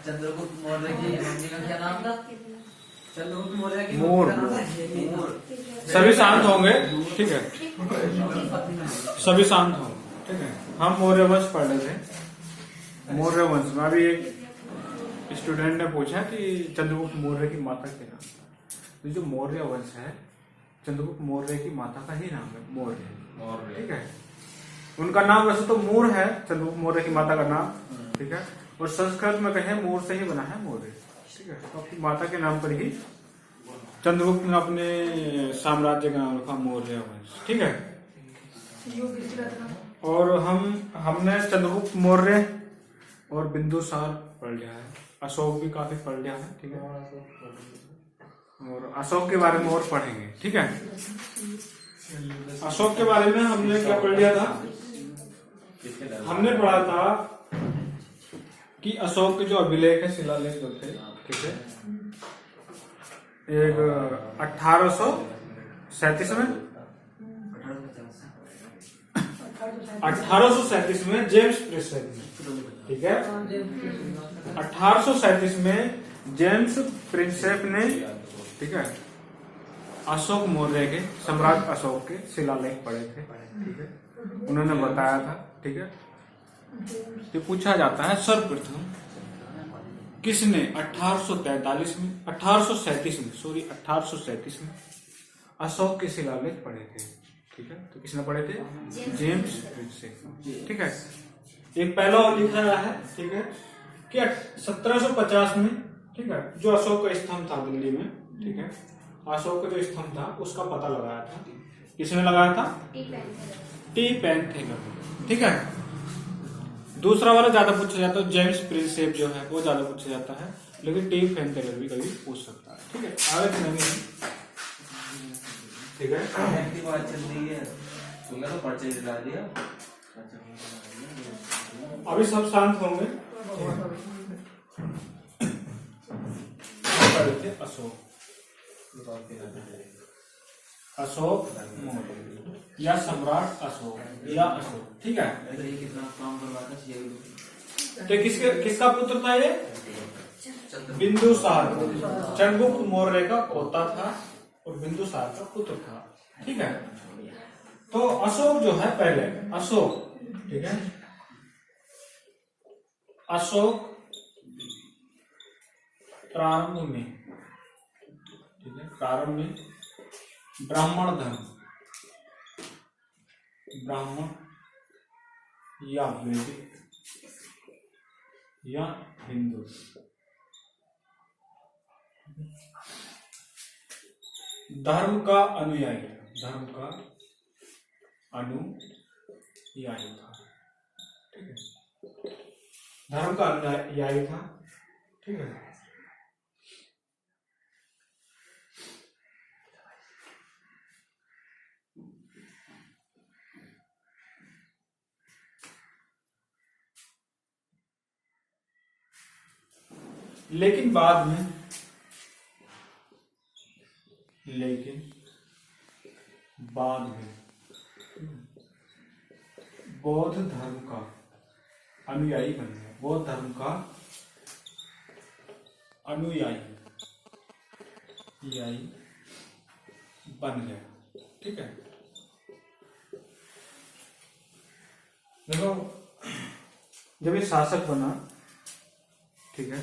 चंद्रगुप्त मौर्य की मम्मी का क्या नाम था? चंद्रगुप्त मौर्य की मोर। सभी शांत होंगे, ठीक है, सभी शांत होंगे, ठीक है। हम मौर्य वंश पढ़ रहे थे। मौर्य वंश में अभी एक स्टूडेंट ने पूछा कि चंद्रगुप्त मौर्य की माता के नाम, तो जो मौर्य वंश है चंद्रगुप्त मौर्य की माता का ही नाम है मौर्य, ठीक है। उनका नाम वैसे तो मूर है, चंद्रगुप्त मौर्य की माता का नाम, ठीक है। और संस्कृत में कहें मूर से ही बना है मौर्य, ठीक है। तो अपनी माता के नाम पर ही चंद्रगुप्त ने अपने साम्राज्य का नाम रखा मौर्य वंश, ठीक है। और हमने चंद्रगुप्त मौर्य और बिंदुसार पढ़ लिया है, अशोक भी काफी पढ़ लिया है, ठीक है। और अशोक के बारे में और पढ़ेंगे, ठीक है। अशोक के बारे में हमने क्या पढ़ लिया था? हमने पढ़ा था कि अशोक के जो अभिलेख है, शिलालेख जो थे, ठीक है, एक 1837 में जेम्स प्रिंसेप ने, ठीक है, 1837 में जेम्स प्रिंसेप ने, ठीक है, अशोक मौर्य के, सम्राट अशोक के शिलालेख पढ़े थे, ठीक है। उन्होंने बताया था, ठीक है। तो पूछा जाता है सर्वप्रथम किसने 1837 में अशोक के शिलालेख पढ़े थे, ठीक है। तो किसने पढ़े थे? जेम्स प्रिंसेप, ठीक है। एक पहला और लिखा है, ठीक है, कि 1750 में, ठीक है, जो अशोक का स्तंभ था दिल्ली में, ठीक है, अशोक का जो स्तंभ था उसका पता लगाया था। किसने लगाया था? टी पेनथेलर, ठीक है। दूसरा वाला ज्यादा पूछा जाता है, जेम्स प्रिंसेप जो है वो ज्यादा पूछा जाता है, लेकिन टी पेनथेलर भी कभी पूछ सकता है, ठीक है। आगे चलेंगे, ठीक है। बात चल रही है, तुमने तो पर्चे दिला दिया। अभी सब शांत होंगे। अशोक मौर्य या सम्राट अशोक या अशोक, ठीक है। कितना काम करवाता है? तो किसका पुत्र था ये? बिंदुसार, चंद्रगुप्त मौर्य का पोता था और बिंदुसार का पुत्र था, ठीक है। तो अशोक जो है, पहले अशोक, ठीक है, अशोक प्रारंभ में, ठीक है, प्रारंभ में ब्राह्मण धर्म, ब्राह्मण या वैदिक या हिंदू, धर्म का अनुयायी, धर्म का अनुयायी था, ठीक है, धर्म का अनुयायी था, ठीक है। लेकिन बाद में बौद्ध धर्म का अनुयायी बन गया, बौद्ध धर्म का अनुयायी बन गया, ठीक है। देखो, जब ये शासक बना, ठीक है,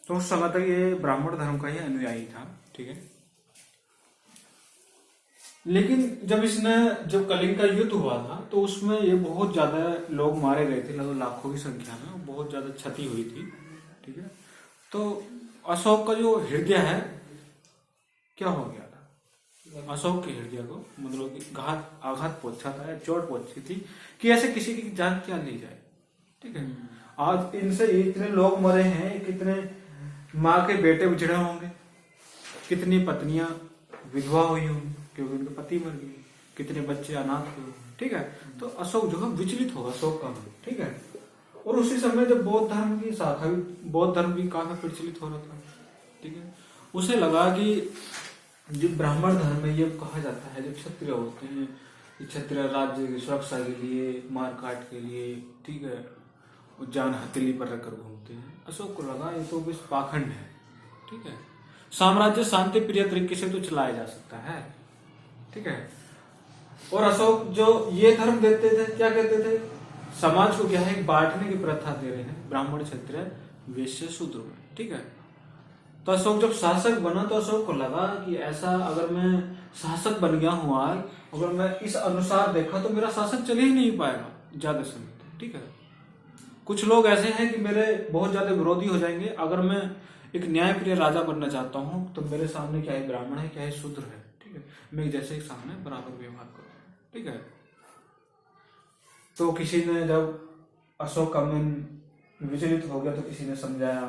तो उस समय तक ये ब्राह्मण धर्म का ही अनुयायी था, ठीक है। लेकिन जब कलिंग का युद्ध हुआ था तो उसमें ये बहुत ज्यादा लोग मारे गए थे, लगभग लाखों की संख्या में, बहुत ज्यादा क्षति हुई थी, ठीक है। तो अशोक का जो हृदय है क्या हो गया था? अशोक के हृदय को मतलब कि आघात पहुंचा था या चोट पहुंची थी कि ऐसे किसी की जान क्या ली जाए, ठीक है। आज इनसे इतने लोग मरे हैं, कितने माँ के बेटे बिछड़े होंगे, कितनी पत्नियां विधवा हुई होंगी क्योंकि उनके पति मर गए, कितने बच्चे अनाथ हुए, ठीक है। तो अशोक जो है विचलित होगा, अशोक का, ठीक है। और उसी समय जब बौद्ध धर्म की शाखा, बौद्ध धर्म भी काफी प्रचलित हो रहा था, ठीक है, उसे लगा कि जो ब्राह्मण धर्म में ये कहा जाता है, जो क्षत्रिय होते हैं, कि क्षत्रिय राज्य की सुरक्षा के लिए, मारकाट के लिए, ठीक है, वो जान हथेली पर रखकर घूमते हैं। अशोक को लगा ये तो बस पाखंड है, ठीक है, साम्राज्य शांति प्रिय तरीके से तो चलाया जा सकता है, ठीक है। और अशोक जो ये धर्म देते थे, क्या कहते थे, समाज को क्या है, बांटने की प्रथा दे रहे हैं, ब्राह्मण क्षत्रिय वैश्य शूद्र में, ठीक है। तो अशोक जब शासक बना तो अशोक को लगा कि ऐसा अगर मैं शासक बन गया हूं आज, अगर मैं इस अनुसार देखा तो मेरा शासन चल ही नहीं पाएगा ज्यादा समय तक, ठीक है। कुछ लोग ऐसे हैं कि मेरे बहुत ज्यादा विरोधी हो जाएंगे। अगर मैं एक न्यायप्रिय राजा बनना चाहता हूं तो मेरे सामने क्या है, ब्राह्मण है, क्या है, शूद्र है, ठीक है, मैं जैसे एक सामने बराबर व्यवहार करूं, ठीक है। तो किसी ने जब अशोक का मन विचलित हो गया तो किसी ने समझाया,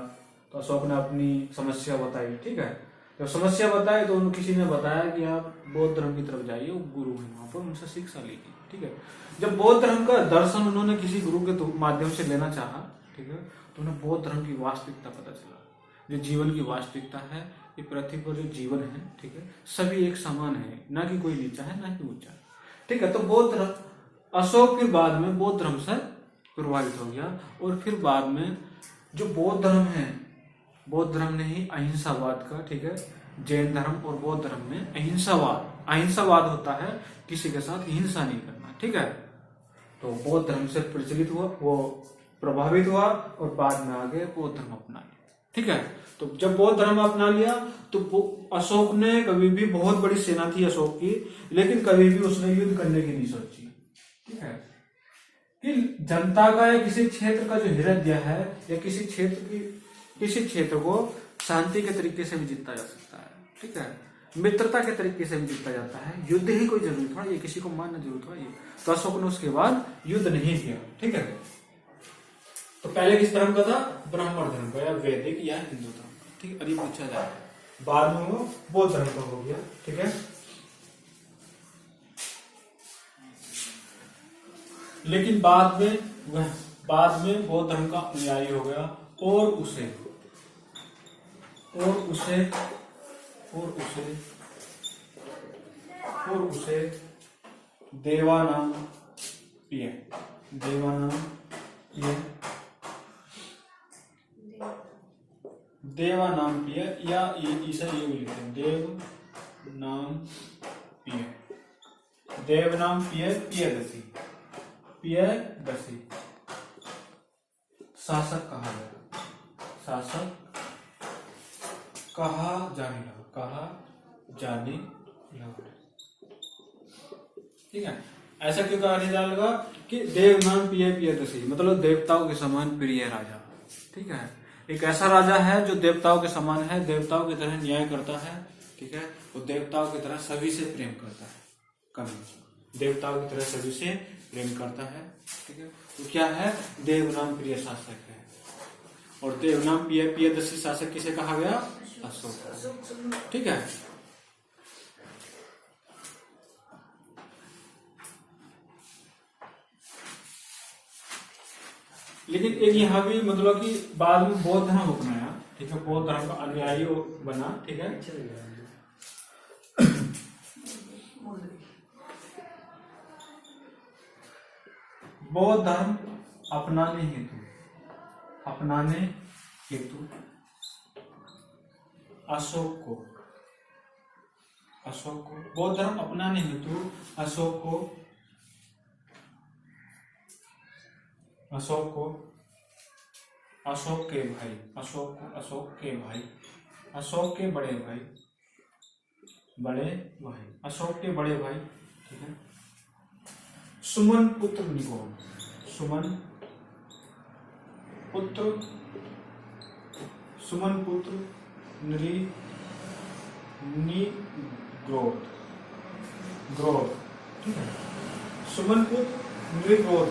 तो अशोक ने अपनी समस्या बताई, ठीक है। जब समस्या बताई तो किसी ने बताया कि आप बौद्ध धर्म की तरफ जाइए, वो गुरु है वहां पर, उनसे शिक्षा लीजिए, ठीक है। जब बौद्ध धर्म का दर्शन उन्होंने किसी गुरु के माध्यम से लेना चाहा, ठीक है, तो उन्हें बौद्ध धर्म की वास्तविकता पता चला, जो जीवन की वास्तविकता है, ये पृथ्वी पर जो जीवन है, ठीक है, सभी एक समान है, ना कि कोई नीचा है ना कि ऊंचा है, ठीक है। तो बौद्ध धर्म, अशोक फिर बाद में बौद्ध धर्म से प्रभावित हो गया, और फिर बाद में जो बौद्ध धर्म है, बौद्ध धर्म ने ही अहिंसावाद का, ठीक है, जैन धर्म और बौद्ध धर्म में अहिंसावाद होता है किसी के साथ हिंसा नहीं करना, ठीक है। तो बौद्ध धर्म से प्रचलित हुआ, वो प्रभावित हुआ और बाद में आगे बौद्ध धर्म अपना लिया, ठीक है। तो जब बौद्ध धर्म अपना लिया तो अशोक ने कभी भी, बहुत बड़ी सेना थी अशोक की, लेकिन कभी भी उसने युद्ध करने की नहीं सोची, ठीक है, कि जनता का या किसी क्षेत्र का जो हृदय है, या किसी क्षेत्र को शांति के तरीके से भी जीता जा सकता है, ठीक है, मित्रता के तरीके से भी जीता जाता है, युद्ध ही कोई जरूरी थोड़ा, ये किसी को मारना जरूरी थोड़ा, ये तो अशोक ने उसके बाद युद्ध नहीं किया, ठीक है। तो पहले किस धर्म का था, ब्राह्मण धर्म का, या वैदिक या हिंदू धर्म का, ठीक है, अभी पूछा जाए, बाद में वो बौद्ध धर्म का हो गया, ठीक है। लेकिन बाद में बौद्ध धर्म का अनुयायी हो गया, और उसे देवानांपिय या इसे ये भी लिखते हैं, देवनांपिय पियदसी शासक कहा जाने लगा, ठीक है। ऐसा क्यों कहा जाने लगा कि देवनाम पियदसी, मतलब देवताओं के समान प्रिय राजा, ठीक है। एक ऐसा राजा है जो देवताओं के समान है, देवताओं की तरह न्याय करता है, ठीक है, वो देवताओं की तरह सभी से प्रेम करता है, देवताओं की तरह सभी से प्रेम करता है, ठीक है। तो क्या है, देवनाम प्रिय शासक है। और देवनाम पियदसी शासक किसे कहा गया, अशोक, ठीक है। लेकिन एक यहाँ भी मतलब कि बाद में बौद्ध धर्म अपनाया, ठीक है, बौद्ध धर्म का अनुयायी बना, ठीक है। बौद्ध धर्म अपनाने हेतु अशोक को बौद्ध धर्म अपनाने हेतु अशोक के बड़े भाई, ठीक है, सुमन पुत्र नृग्रोध, ठीक है, सुमन पुत्र नृग्रोध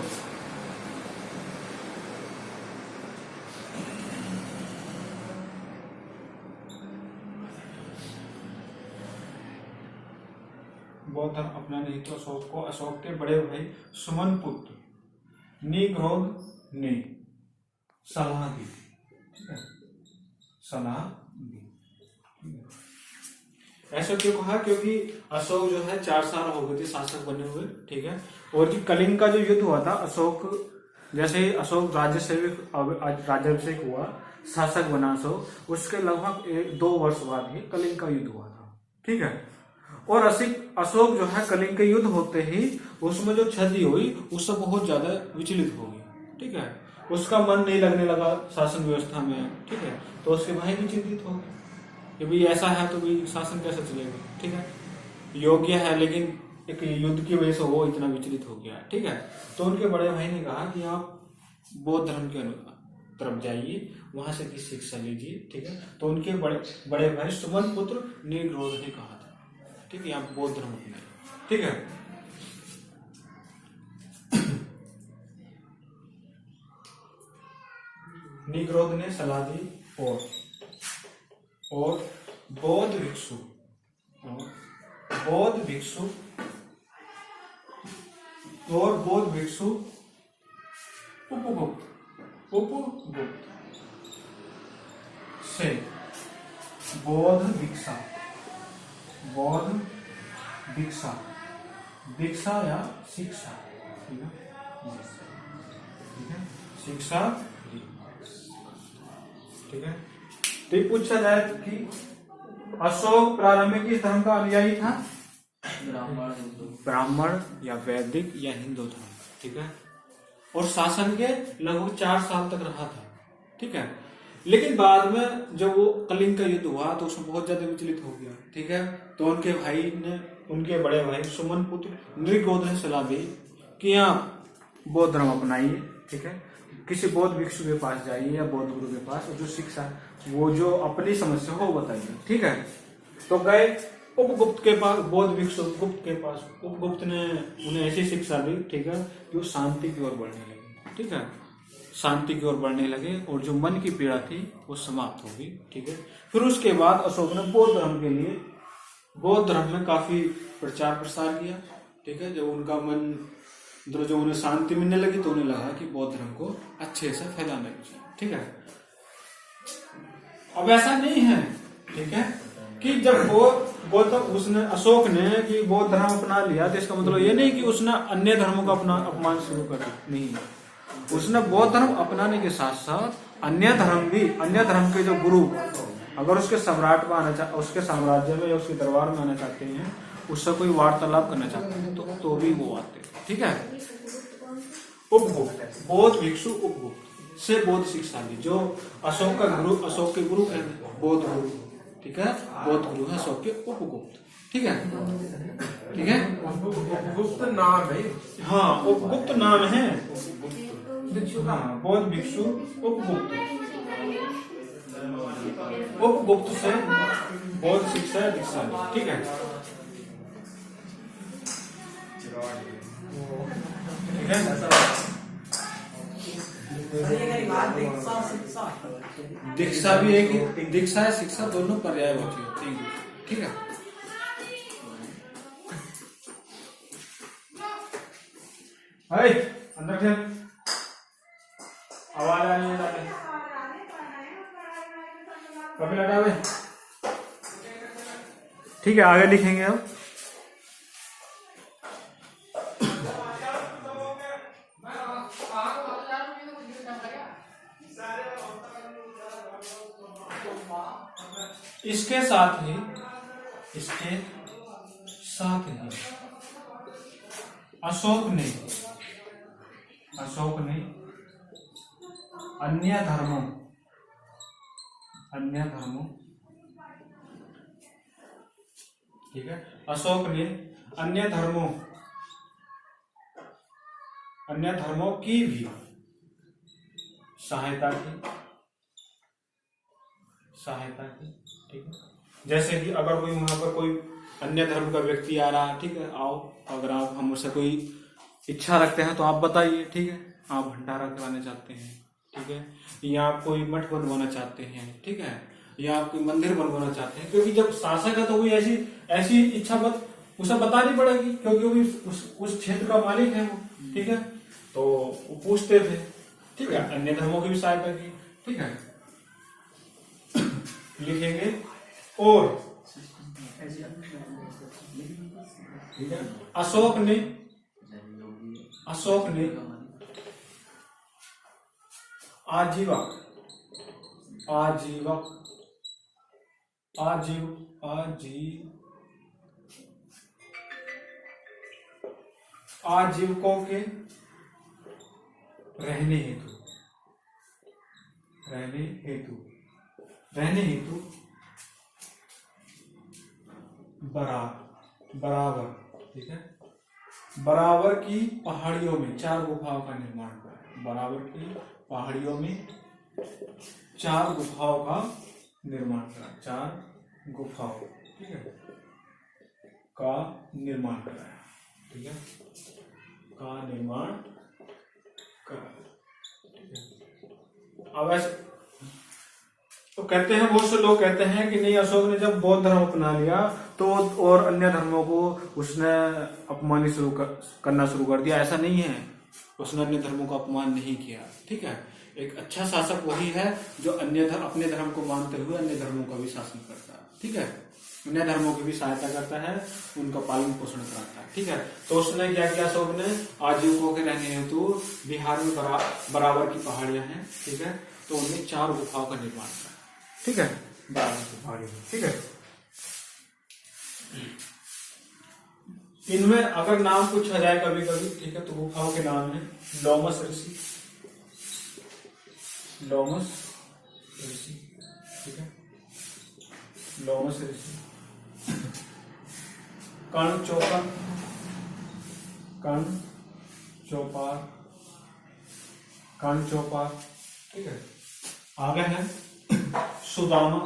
बौद्ध धर्म अपनाने हेतु अशोक के बड़े भाई सुमन पुत्र निग्रोध ने सलाह दी, ठीक है, ऐसा क्यों कहा? क्योंकि अशोक जो है 4 साल हो गए थे शासक बने हुए, ठीक है। और कि कलिंग का जो युद्ध हुआ था, अशोक जैसे ही अशोक राज्याभिषेक हुआ, शासक बना अशोक, उसके लगभग 2 वर्ष बाद ही कलिंग का युद्ध हुआ था, ठीक है। और अशोक जो है कलिंग के युद्ध होते ही उसमें जो क्षति हुई उससे बहुत ज्यादा विचलित हो गई, ठीक है। उसका मन नहीं लगने लगा शासन व्यवस्था में, ठीक है। तो उसके भाई भी चिंतित हो गए कि भाई ऐसा है तो भाई शासन कैसे चलेगा, ठीक है। योग्य है लेकिन एक युद्ध की वजह से वो इतना विचलित हो गया, ठीक है। तो उनके बड़े भाई ने कहा कि आप बौद्ध धर्म के तरफ जाइए, वहां से की शिक्षा लीजिए, ठीक है। तो उनके बड़े भाई सुमन पुत्र नीग्रोध ने कहा था, ठीक है, आप बौद्ध धर्म अपनाइए, ठीक है। नीग्रोध ने सलाह दी और बौद्ध भिक्षु उपगुप्त से बौद्ध दीक्षा या शिक्षा, ठीक है, शिक्षा, ठीक है। तो ये पूछा जाए कि अशोक प्रारंभ में किस धर्म का अनुयायी था? ब्राह्मण या वैदिक या हिंदू धर्म, ठीक है। और शासन के लगभग 4 साल तक रहा था, ठीक है। लेकिन बाद में जब वो कलिंग का युद्ध हुआ तो उसमें बहुत ज्यादा विचलित हो गया, ठीक है। तो उनके बड़े भाई सुमन पुत्र नृगोध ने सलाह दी कि आप बौद्ध धर्म अपनाइए, ठीक है। किसी बौद्ध भिक्षु के पास जाइए या बौद्ध गुरु के पास, और जो शिक्षा वो जो अपनी समस्या हो बताइए, ठीक है। तो गए उपगुप्त के पास, बौद्ध भिक्षु गुप्त के पास। उपगुप्त ने उन्हें ऐसी शिक्षा दी, ठीक है, कि वो शांति की ओर बढ़ने लगे, ठीक है, शांति की ओर बढ़ने लगे और जो मन की पीड़ा थी वो समाप्त हो गई, ठीक है। फिर उसके बाद अशोक ने बौद्ध धर्म के लिए बौद्ध धर्म में काफी प्रचार प्रसार किया, ठीक है। जब उनका मन जो उन्हें शांति मिलने लगी तो उन्हें लगा कि बौद्ध धर्म को अच्छे से फैलाना चाहिए, ठीक है। अब ऐसा नहीं है, ठीक है, कि जब उसने अशोक ने कि बौद्ध धर्म अपना लिया तो इसका मतलब ये नहीं कि उसने अन्य धर्मों का अपना अपमान शुरू कर दिया, नहीं। उसने बौद्ध धर्म अपनाने के साथ साथ अन्य धर्म के जो गुरु अगर उसके सम्राट में उसके साम्राज्य में या उसके दरबार में आना चाहते हैं, उससे कोई वार्तालाप करना चाहते हैं तो भी वो आते हैं, ठीक है। उपगुप्त, बौद्ध भिक्षु उपगुप्त से बौद्ध शिक्षा ली, जो अशोक के गुरु है बौद्ध गुरु, ठीक है। बौद्ध गुरु है अशोक के उपगुप्त, ठीक है, ठीक है। गुप्त नाम है, हाँ उपगुप्त नाम है, हाँ बौद्ध भिक्षु उपगुप्त से बौद्ध शिक्षा दीक्षा ली, ठीक है, ठीक है। दीक्षा भी एक, दीक्षा या शिक्षा दोनों पर्यायवाची होती है, ठीक है। अंदर से आवाज आ रही है, कभी लटावे, ठीक है। आगे लिखेंगे अब। इसके साथ ही अशोक ने अन्य धर्मों, ठीक है, अशोक ने अन्य धर्मों की भी सहायता की, ठीक है। जैसे कि अगर कोई वहां पर कोई अन्य धर्म का व्यक्ति आ रहा है, ठीक है, आओ, अगर आप हमसे कोई इच्छा रखते हैं तो आप बताइए, ठीक है। आप भंडारा कराने चाहते हैं, ठीक है, या आप कोई मठ बनवाना चाहते हैं, ठीक है, या आप कोई मंदिर बनवाना चाहते हैं, क्योंकि जब शासक है तो कोई ऐसी इच्छा उसे बतानी पड़ेगी, क्योंकि वो उस क्षेत्र का मालिक है वो, ठीक है। तो वो पूछते थे, ठीक है, अन्य धर्मों की भी सहायता की, ठीक है। लिखेंगे और ठीक है। अशोक ने आजीवकों के रहने हेतु बराबर, ठीक है, बराबर की पहाड़ियों में 4 गुफाओं का निर्माण करा। बराबर की पहाड़ियों में 4 गुफाओं का निर्माण करा। 4 गुफाओं, ठीक है, का निर्माण कराया, ठीक है, का निर्माण कराया, ठीक है। अब ऐसे तो कहते हैं, बहुत से लोग कहते हैं कि नहीं, अशोक ने जब बौद्ध धर्म अपना लिया तो और अन्य धर्मों को उसने अपमानित करना शुरू कर दिया। ऐसा नहीं है, उसने अन्य धर्मों का अपमान नहीं किया, ठीक है। एक अच्छा शासक वही है जो अपने धर्म को मानते हुए अन्य धर्मों का भी शासन करता है, ठीक है, अन्य धर्मों की भी सहायता करता है, उनका पालन पोषण कराता है, ठीक है। तो उसने क्या किया, अशोक ने आजीविकों के रहने हेतु बिहार में बराबर की पहाड़ियां हैं, ठीक है, तो उनमें 4 गुफाओं का निर्माण किया, ठीक है, बराबर की पहाड़ियों, ठीक है। इनमें अगर नाम पूछा जाए कभी कभी, ठीक है, तो गुफाओं के नाम है लोमस ऋषि, ठीक है, लोमस ऋषि, कर्ण चौपार, ठीक है। आगे है सुदामा,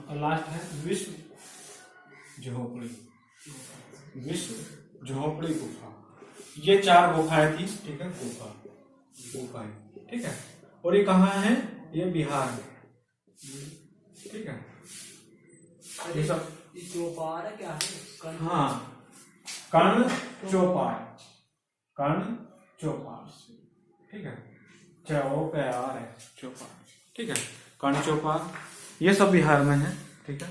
और लास्ट है विश्व झोपड़ी गुफा। ये 4 गुफाएं थी, ठीक है, गुफाएं, ठीक है। और ये कहाँ है, ये बिहार में, ठीक है। ये सब चौपार है, क्या है? हाँ, कर्ण चौपार, ठीक है, चौपार है, ठीक है, कर्ण चौपार, ये सब बिहार में है, ठीक है।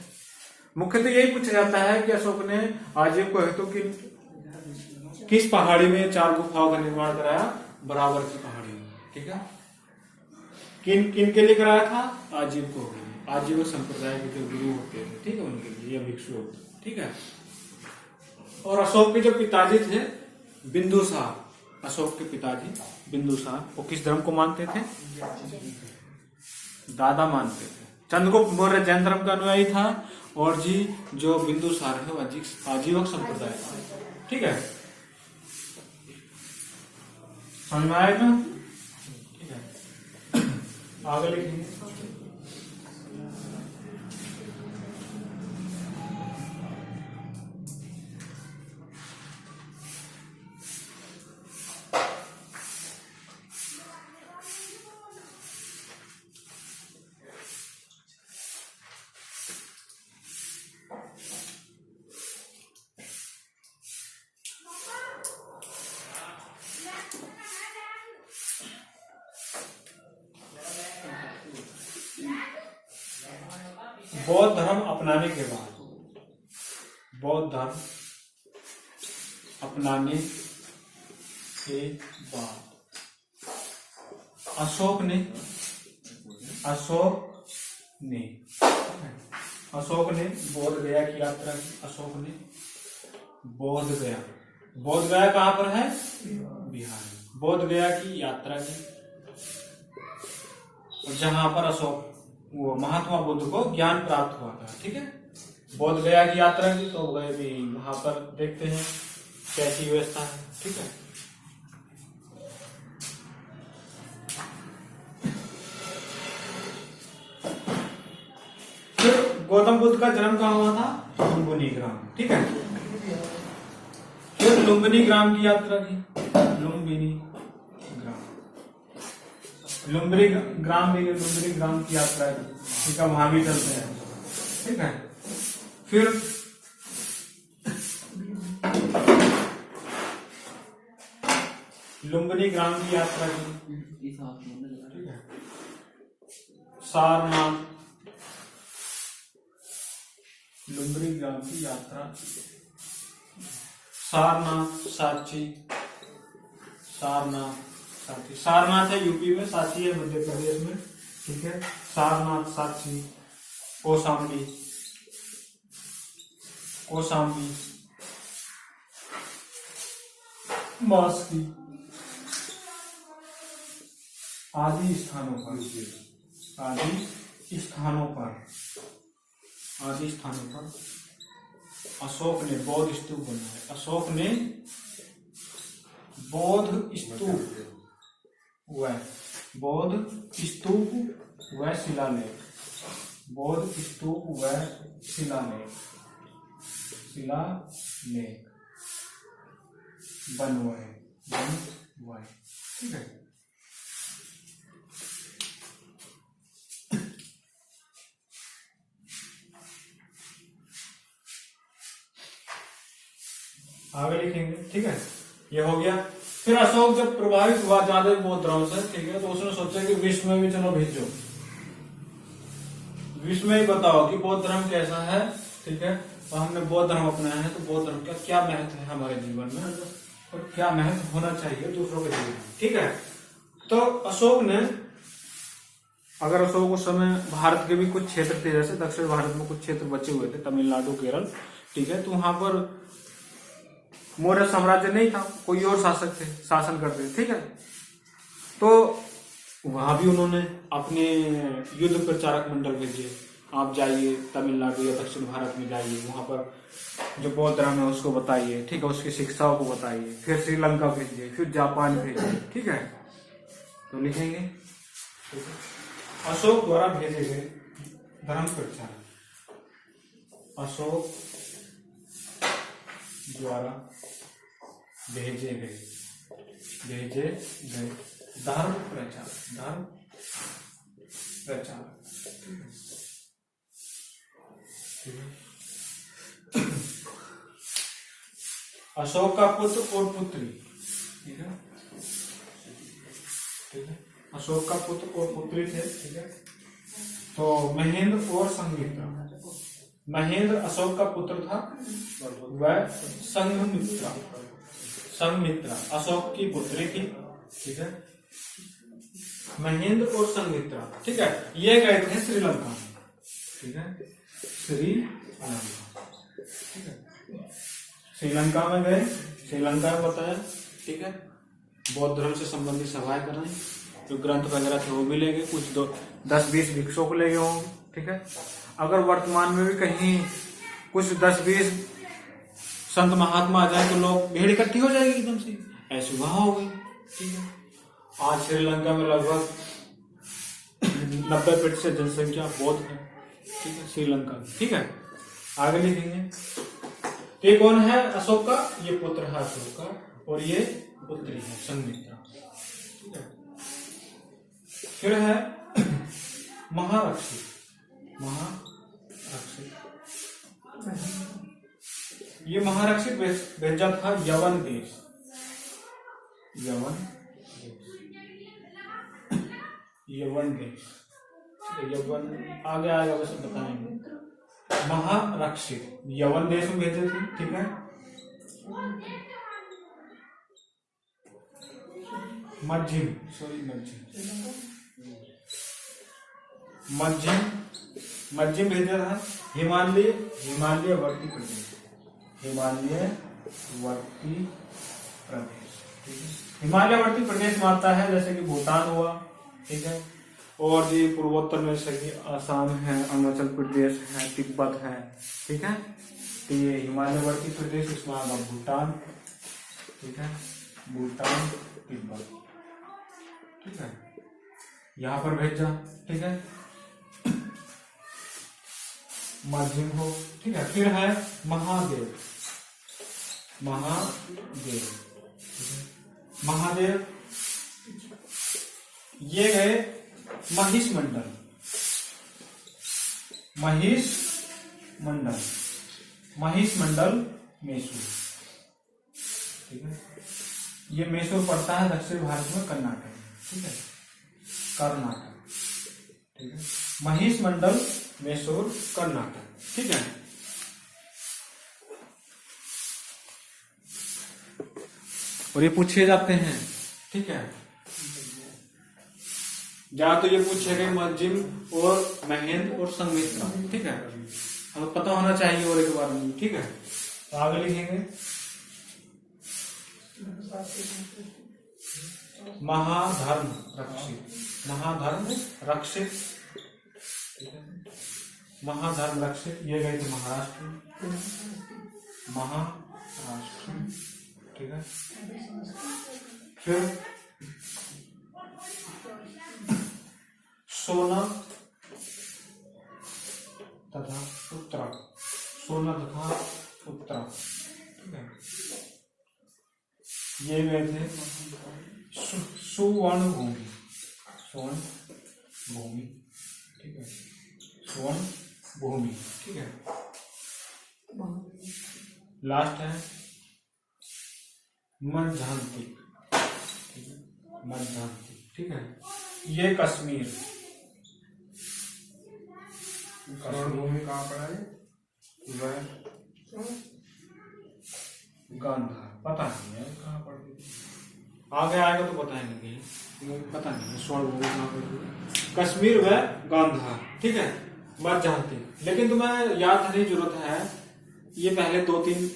मुख्यतः यही पूछा जाता है कि अशोक ने आजीव को हेतु किस पहाड़ी में 4 गुफाओं का निर्माण कराया, बराबर की पहाड़ी में, ठीक है। किन के लिए कराया था, आजीव को, आजीव संप्रदाय के जो गुरु होते थे, ठीक है, उनके लिए, या भिक्षु होते, ठीक है। और अशोक के जो पिताजी थे बिंदुसार, अशोक के पिताजी बिंदुसार, वो किस धर्म को मानते थे, दादा मानते थे। चंद्रगुप्त मौर्य जैन धर्म का अनुयायी था, और जी जो बिंदुसार है वो आजीवक संप्रदाय था, ठीक है, समझ में आएगा, ठीक है। आगे लिखेंगे, बौद्ध धर्म अपनाने के बाद, अशोक ने बोध गया की यात्रा की। अशोक ने बोध गया कहाँ पर है, बिहार में, बोध गया की यात्रा की, जहां पर अशोक वो महात्मा बुद्ध को ज्ञान प्राप्त हुआ था, ठीक है। बोध गया की यात्रा की, तो गए भी वहां पर, देखते हैं कैसी व्यवस्था है, ठीक है। फिर गौतम बुद्ध का जन्म कहाँ हुआ था, लुम्बिनी ग्राम, ठीक है। फिर लुम्बिनी ग्राम की यात्रा की, लुम्बिनी ग्राम की यात्रा की, ठीक है, वहां भी चलते हैं, ठीक है। फिर लुम्बिनी ग्राम की यात्रा की, ठीक है, सारनाथ, लुम्बिनी ग्राम की यात्रा। सारनाथ, सांची, सारनाथ, सांची। सारनाथ है यूपी में, सांची है मध्य प्रदेश में, ठीक है। सारनाथ, सांची, कौशाम्बी, कौशाम्बी, मास्की आदि स्थानों पर, आदि स्थानों पर, आदि स्थानों पर अशोक ने बौद्ध स्तूप बनाए। अशोक ने बौद्ध स्तूप व बौद्ध स्तूप व शिलालेख, बौद्ध स्तूप व शिलालेख, शिलालेख बनवाए, बनवाए, ठीक है। आगे लिखेंगे, ठीक है। ये हो गया। फिर अशोक जब प्रभावित हुआ ज्यादा बौद्ध धर्म से, ठीक है, तो उसने सोचा कि विश्व में भी चलो भेजो, विश्व में ही बताओ कि बौद्ध धर्म कैसा है, ठीक है। तो हमने बौद्ध धर्म अपनाया है, तो बौद्ध धर्म का क्या महत्व है हमारे जीवन में और क्या महत्व होना चाहिए दूसरों के जीवन में, ठीक है। तो अशोक ने, अगर अशोक उस समय भारत के भी कुछ क्षेत्र थे, जैसे दक्षिण भारत में कुछ क्षेत्र बचे हुए थे, तमिलनाडु, केरल, ठीक है, तो वहां पर मौर्य साम्राज्य नहीं था, कोई और शासक थे, शासन करते थे, ठीक है। तो वहां भी उन्होंने अपने युद्ध प्रचारक मंडल भेजे, आप जाइए तमिलनाडु या दक्षिण भारत में जाइए, वहां पर जो बौद्ध धर्म है उसको बताइए, ठीक है, उसकी शिक्षाओं को बताइए। फिर श्रीलंका भेजिए, फिर जापान भेजिए, ठीक है। तो लिखेंगे अशोक द्वारा भेजे गए धर्म प्रचारक, अशोक द्वारा भेजे गए धर्म प्रचारक, धर्म प्रचारक, ठीक है। अशोक का पुत्र और पुत्री, ठीक है, ठीक है। अशोक का पुत्र और पुत्री थे, ठीक है। तो महेंद्र और संघमित्रा, महेंद्र अशोक का पुत्र था, वह संघमित्रा, संघमित्रा अशोक की पुत्री थी, ठीक है। महेंद्र और संघमित्रा, ठीक है, ये गए थे श्रीलंका में, ठीक है, श्रीलंका, ठीक है। श्रीलंका में गए, श्रीलंका में बताया, ठीक है, बौद्ध धर्म से संबंधित सभाएं कराई, जो ग्रंथ वगैरह थे वो भी ले गए, कुछ 10-20 भिक्षुओं को ले गए होंगे, ठीक है। अगर वर्तमान में भी कहीं कुछ 10-20 संत महात्मा आ जाए तो लोग भीड़ इकट्ठी हो जाएगी एकदम से, ऐसे वहां हो गई, ठीक है। आज श्रीलंका में लगभग 90% जनसंख्या बौद्ध है, ठीक है, श्रीलंका, ठीक है। आगे लिखेंगे, ये कौन है अशोक का, ये पुत्र है अशोक का और ये पुत्री है संघमित्रा, ठीक है। फिर है महारक्षी, महारक्षी, ये महारक्षी भेजा था यवन देश, यवन देश, यवन देश, यवन आगे आएगा वैसे बताएंगे। महारक्षित यवन देश में भेजे थे, ठीक है। मध्यम, सॉरी मध्यम भेजा था हिमालयवर्ती प्रदेश, हिमालयवर्ती प्रदेश, ठीक है। हिमालयवर्ती प्रदेश में आता है जैसे कि भूटान हुआ, ठीक है, और ये पूर्वोत्तर में जैसे कि आसाम है, अरुणाचल प्रदेश है, तिब्बत है, ठीक है। तो ये हिमालयवर्ती प्रदेश, इसमें आगा भूटान, ठीक है, भूटान, तिब्बत, ठीक है, यहां पर भेजा, ठीक है, माध्यम हो, ठीक है। फिर है महादेव, महादेव, महादेव ये गए महिष मंडल, महिष मंडल, महिष मंडल मैसूर, ठीक है। ये मैसूर पड़ता है दक्षिण भारत में, कर्नाटक, ठीक है, कर्नाटक, ठीक है। महिष मंडल मैसूर कर्नाटक, ठीक है। और ये पूछे जाते हैं, ठीक है। या तो ये पूछे गए मंजिल और महेंद्र और संमित्रा, ठीक है, हमें पता होना चाहिए और एक बार में, ठीक है। तो आगे लिखेंगे महाधर्म रक्षित, महाधर्म रक्षित, ठीक है। महाधर्म रक्षित ये गए थे महाराष्ट्र, महाराष्ट्र, ठीक है। फिर सोना तथा उत्तरा, सोना तथा उत्तरा, ठीक है। ये गए थे सुवर्ण भूमि, स्वर्ण भूमि, ठीक है, स्वर्ण भूमि, ठीक है। लास्ट है मध्यांतिक, ठीक है, मध्यांतिक, ठीक है। ये कश्मीर, भूमि कहाँ पड़ा है? वह गांधार, पता नहीं है कहाँ पड़ गई, आगे आएगा तो बताएंगे कहीं, पता नहीं स्वर्ण भूमि कहाँ पड़ गई। कश्मीर व गांधार, ठीक है, मत जानते, लेकिन तुम्हें याद रखने की जरूरत है ये पहले 2-3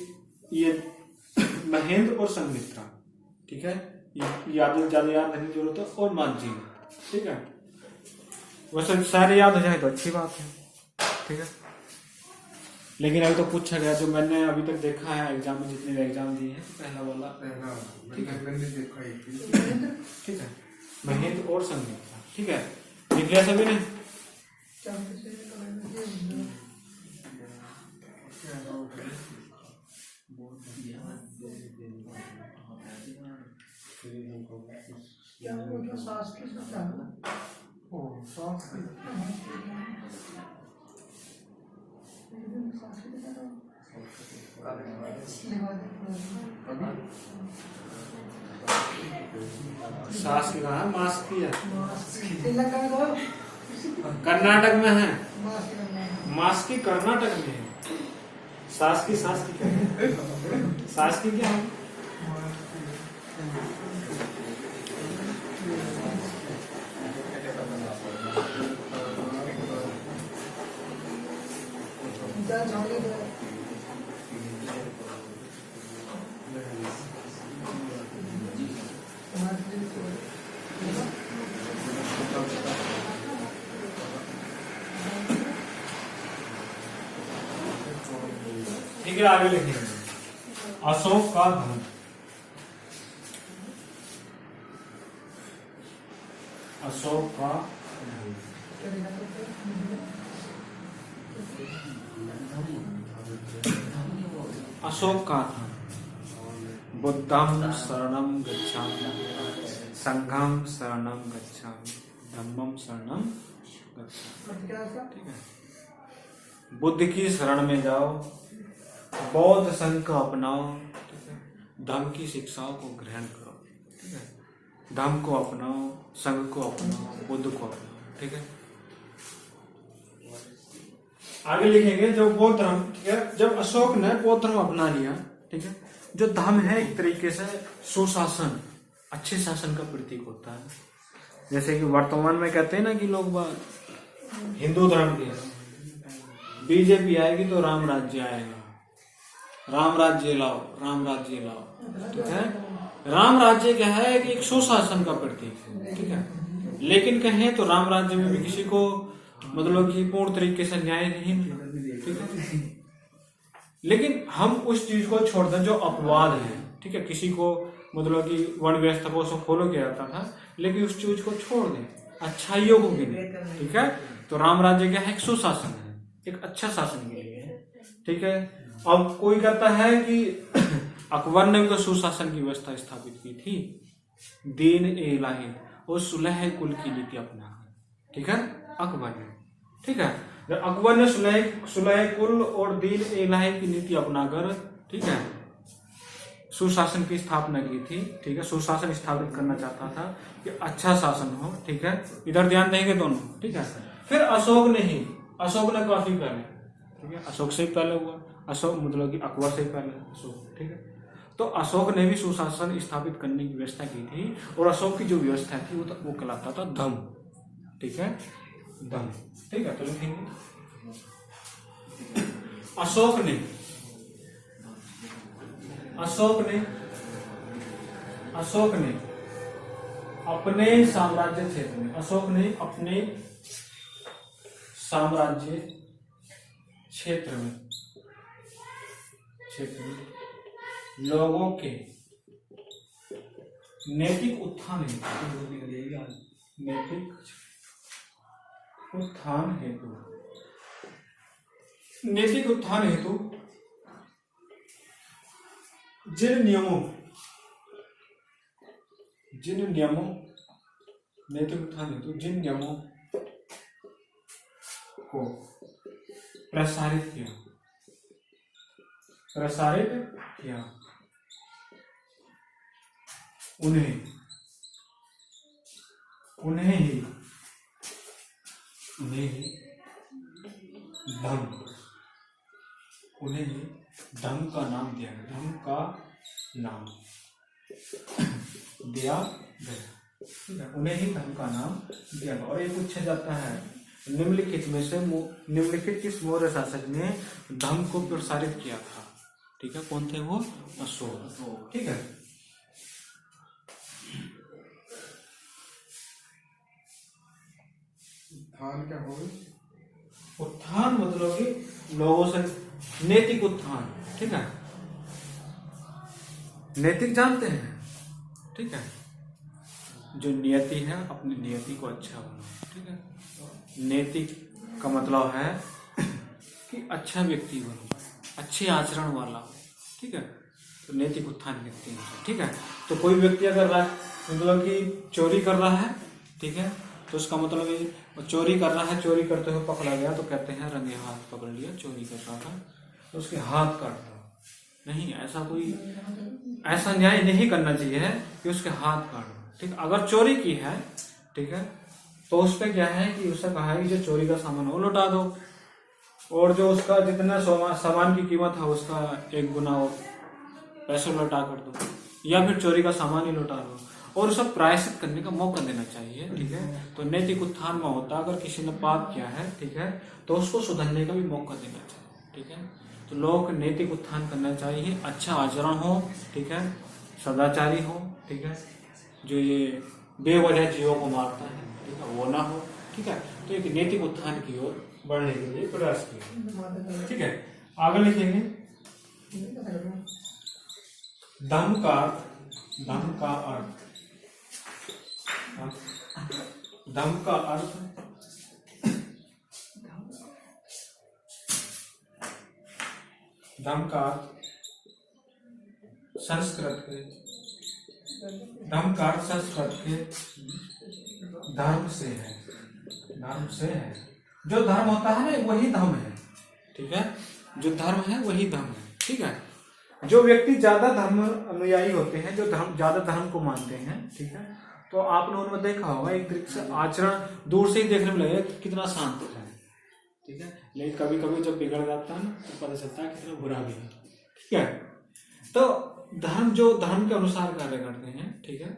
ये महेंद्र और संमित्रा, ठीक है, ज्यादा याद रखने की जरूरत है, और मांझी, ठीक है। वैसे सारे याद हो जाए तो अच्छी बात है, ठीक है। लेकिन अभी तो पूछा गया जो मैंने अभी तक देखा है एग्जाम में, जितने भी एग्जाम दिए हैं, पहला वाला, ठीक है, मैंने देखा ही, ठीक है, महेंद्र और संमित्रा, ठीक है। लिख लिया सभी ने? सास की कहा, मास की है, कर्नाटक में है, मास की कर्नाटक में है, सास की क्या है? सास की क्या है? ठीक है, आगे लिखेंगे अशोक का धन, अशोक का अशोक का धन, बुद्धं शरणं गच्छामि, संघं शरणं गच्छामि, धम्मं शरणं गच्छामि, ठीक है। बुद्ध की शरण में जाओ, बौद्ध संघ को अपनाओ, ठीक है, धम्म की शिक्षाओं को ग्रहण करो, ठीक है, धम्म को अपनाओ, संघ को अपनाओ, बुद्ध को अपनाओ, ठीक है। आगे लिखेंगे जो बौद्ध धर्म, ठीक है, जब अशोक ने बौद्ध धर्म अपना लिया, ठीक है, जो धम्म है एक तरीके से सुशासन, अच्छे शासन का प्रतीक होता है। जैसे कि वर्तमान में कहते हैं ना कि लोग हिंदू धर्म के, बीजेपी आएगी तो राम राज्य आएगा, राम राज्य लाओ, राम राज्य लाओ, ठीक है। राम राज्य क्या है कि एक सुशासन का प्रतीक है, ठीक है। लेकिन कहें तो राम राज्य में भी किसी को मतलब कि पूर्ण तरीके से न्याय नहीं मिला, ठीक है। लेकिन हम उस चीज को छोड़ दें जो अपवाद है, ठीक है, किसी को मतलब कि वर्ण व्यवस्था को फॉलो किया जाता था, लेकिन उस चीज को छोड़ दें, अच्छाइयों को गिने, ठीक है। तो राम राज्य क्या है, एक सुशासन है, एक अच्छा शासन के लिए है, ठीक है। अब कोई कहता है कि अकबर ने भी तो सुशासन की व्यवस्था स्थापित की थी, दीन इलाही और सुलह कुल की नीति अपना, ठीक है, अकबर ने, ठीक है। अकबर ने सुलह कुल और दीन इलाही की नीति अपनाकर, ठीक है, सुशासन की स्थापना की थी, ठीक है। सुशासन स्थापित करना चाहता था कि अच्छा शासन हो, ठीक है। इधर ध्यान देंगे दोनों, ठीक है। फिर अशोक ने काफी पहले, ठीक है, अशोक से ही पहले हुआ, अशोक मतलब कि अकबर से ही पहले अशोक, ठीक है। तो अशोक ने भी सुशासन स्थापित करने की व्यवस्था की थी, और अशोक की जो व्यवस्था थी वो कहलाता था धम। ठीक है, धम। ठीक है, तो लिखेंगे अशोक ने अपने साम्राज्य क्षेत्र में, अशोक ने अपने साम्राज्य क्षेत्र में लोगों के नैतिक उत्थान हेतु जिन नियमों को प्रसारित किया उन्हें ही धम का नाम दिया गया। उन्हें ही धम का नाम दिया गया। और ये पूछा जाता है निम्नलिखित किस मौर्य शासक ने धम को प्रसारित किया था? ठीक है, कौन थे वो? अशोक। ठीक है, उत्थान क्या होगा? उत्थान मतलब कि लोगों से नैतिक उत्थान। ठीक है, नैतिक जानते हैं? ठीक है, जो नियति है अपनी नियति को अच्छा बनाओ। ठीक है, नैतिक का मतलब है कि अच्छा व्यक्ति बनो, अच्छे आचरण वाला हो। ठीक है, तो नैतिक उत्थान व्यक्ति है। ठीक है, तो कोई व्यक्ति अगर मतलब कि चोरी कर रहा है, ठीक है, तो उसका मतलब ये चोरी कर रहा है, चोरी करते हुए पकड़ा गया तो कहते हैं रंगे हाथ पकड़ लिया, चोरी कर रहा था तो उसके हाथ काट दो। नहीं, ऐसा न्याय नहीं करना चाहिए कि उसके हाथ काट दो। ठीक, अगर चोरी की है, ठीक है, तो उस पर क्या है कि उससे कहा है कि जो चोरी का सामान वो लौटा दो, और जो उसका जितना सामान की कीमत है उसका 1 गुना पैसे लौटा कर दो, या फिर चोरी का सामान ही लौटा दो, और उसे प्रायश्चित करने का मौका देना चाहिए। ठीक है, तो नैतिक उत्थान में होता अगर किसी ने पाप किया है, ठीक है, तो उसको सुधरने का भी मौका देना चाहिए। ठीक है, तो लोगों को नैतिक उत्थान करना चाहिए, अच्छा आचरण हो, ठीक है, सदाचारी हो। ठीक है, जो ये बेवजह जीवों को मारता है, ठीक है, वो ना हो। ठीक है, तो एक नैतिक उत्थान की ओर बढ़ने के लिए प्रयास किया। ठीक है, आगे लिखेंगे धम का अर्थ संस्कृत के धर्म से है। जो धर्म होता है ना वही धर्म है। ठीक है, जो धर्म है वही धर्म है। ठीक है, जो व्यक्ति ज्यादा धर्म अनुयायी होते हैं, जो ज्यादा धर्म को मानते हैं, ठीक है, तो आपने उनमें देखा होगा एक तरीके से आचरण दूर से ही देखने में लगेगा कितना शांत है। ठीक है, लेकिन कभी कभी जब बिगड़ जाता है ना तो पता चलता है कितना बुरा भी है। ठीक है, तो धर्म के अनुसार कार्य करते हैं। ठीक है,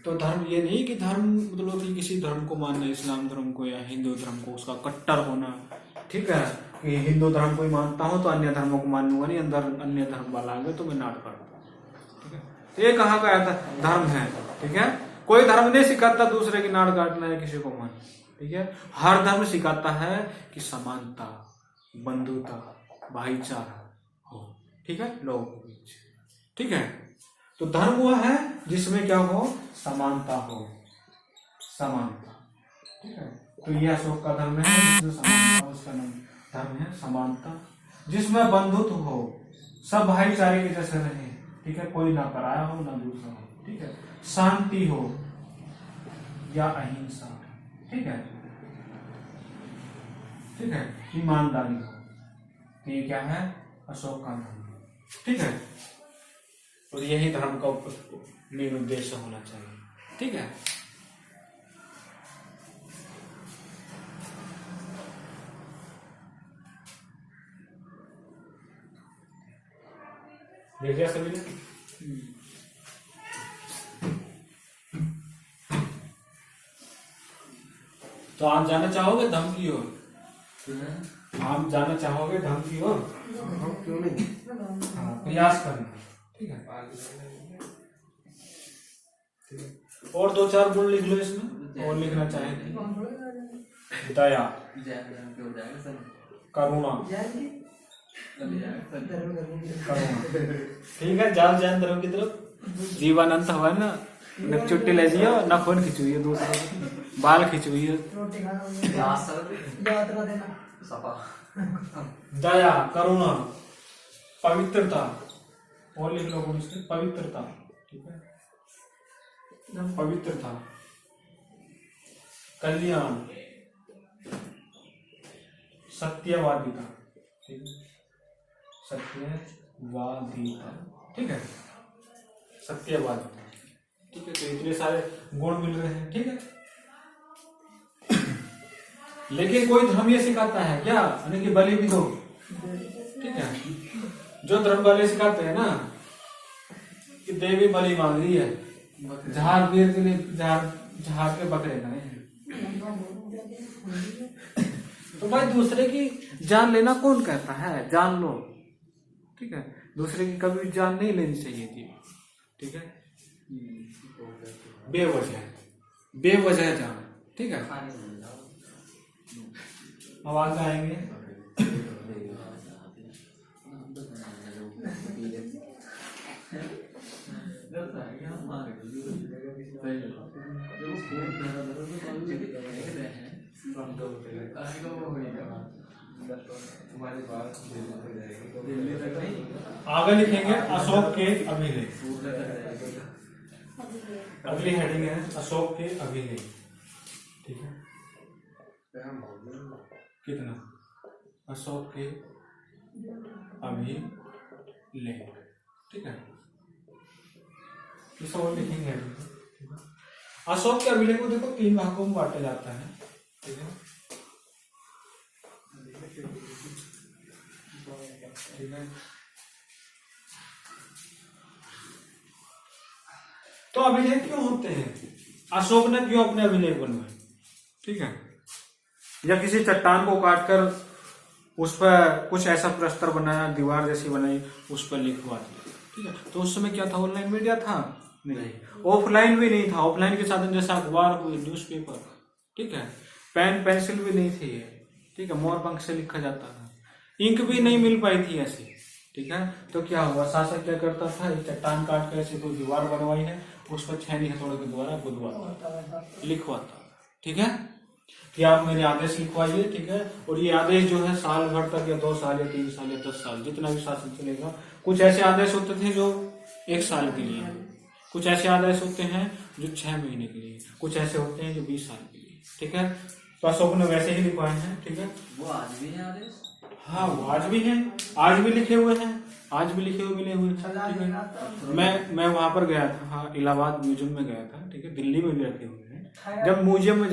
तो धर्म ये नहीं कि धर्म मतलब कि किसी धर्म को मानना, इस्लाम धर्म को या हिंदू धर्म को उसका कट्टर होना। ठीक है, कि हिंदू धर्म को ही मानता हूं तो अन्य धर्मों को मानूंगा नहीं, अंदर अन्य धर्म वाला आ गया तो मैं नाट काटता हूं। ठीक है, तो ये कहाँ का धर्म है? ठीक है, कोई धर्म नहीं सिखाता दूसरे की नाट काटना है किसी को मानना। ठीक है, हर धर्म सिखाता है कि समानता, बंधुता, भाईचारा हो। ठीक है, लोगों के बीच। ठीक है, तो धर्म वो है जिसमें क्या हो? समानता हो, समानता। ठीक है, तो यह अशोक का धर्म है जिसमें समानता, उसका नाम धर्म है समानता, जिसमें बंधुत्व हो, सब भाईचारे के जैसे रहे। ठीक है, कोई ना पराया हो ना दूसरा हो। ठीक है, शांति हो या अहिंसा। ठीक है, ठीक है, ईमानदारी हो। ये क्या है? अशोक का धर्म। ठीक है, और यही धर्म का मेन उद्देश्य होना चाहिए। ठीक है, देख लिया सभी ने? तो आप जाना चाहोगे धम की ओर? आप जाना चाहोगे धम की ओर? हम क्यों नहीं? हाँ, प्रयास करना। ठीक है, और 2-4 गुण लिख लो इसमें, और लिखना चाहेंगे। दया, करुणा, ठीक है। जाओ जैन धर्म की तरफ। जीवन अंत हुआ ना, न चुट्टी ले जियो, न खून खिंचुई है दूसरे की, बाल खिंचुई है। दया, करुणा, पवित्रता, और लिख लो गुण इसके, पवित्रता। ठीक है, पवित्रता, कल्याण, सत्यवादिता। ठीक है, सत्यवादिता। ठीक है, सत्यवादिता। ठीक है, तो इतने सारे गुण मिल रहे हैं। ठीक है, लेकिन कोई धर्म ये सिखाता है क्या, यानी कि बलि भी दो। ठीक है, जो धर्म वाले सिखाते हैं ना कि देवी बलि मांग रही है, जहार वीर के लिए जहार के बकरे गए हैं। तो भाई दूसरे की जान लेना कौन कहता है? जान लो। ठीक है, दूसरे की कभी जान नहीं लेनी चाहिए थी। ठीक है, बेवजह जान। ठीक है, अब आगे आएंगे। आगे लिखेंगे अशोक के अभिलेख। अगली हेडिंग है अशोक के अभिलेख। ठीक है, कितना? अशोक के अभिलेख। ठीक है, इस और लिखेंगे। अशोक के अभिलेख को देखो 3 भागों में बांटा जाता है। ठीक है, ठीक है, तो अभिलेख क्यों होते हैं? अशोक ने क्यों अपने अभिलेख बनवाए? ठीक है, या किसी चट्टान को काटकर उस पर कुछ ऐसा प्रस्तर बनाया, दीवार जैसी बनाई, उस पर लिखवा दिया। ठीक है, तो उस समय क्या था? ऑनलाइन मीडिया था नहीं, ऑफलाइन भी नहीं था। ऑफलाइन के साधन जैसा अखबार हुई, न्यूज़पेपर। ठीक है, पेन पेंसिल भी नहीं थी। ठीक है, मोर पंख से लिखा जाता था, इंक भी नहीं मिल पाई थी ऐसी। ठीक है, तो क्या हुआ? शासक क्या करता था? एक चट्टान काट कर ऐसे कोई दीवार बनवाई है, उस पर छेनी हथौड़े के द्वारा बुदवाता, लिखवाता। ठीक है, कि आप मेरे आदेश लिखवाइए। ठीक है, और ये आदेश जो है साल भर तक, या 2 साल या 3 साल या 10 साल, जितना भी शासन चलेगा। कुछ ऐसे आदेश होते थे जो 1 साल के लिए, कुछ ऐसे आदेश होते हैं जो 6 महीने के लिए, कुछ ऐसे होते हैं जो 20 साल के लिए। ठीक है, तो अशोक ने वैसे ही लिखवाए हैं। ठीक है, वो आज भी है आदेश। हाँ, वो आज भी हैं, आज भी लिखे हुए हैं, आज भी लिखे हुए मिले हुए हैं। ठीक है, मैं वहां पर गया था। हाँ, इलाहाबाद म्यूजियम में गया था। ठीक है, दिल्ली में भी रखे हुए हैं। जब म्यूजियम में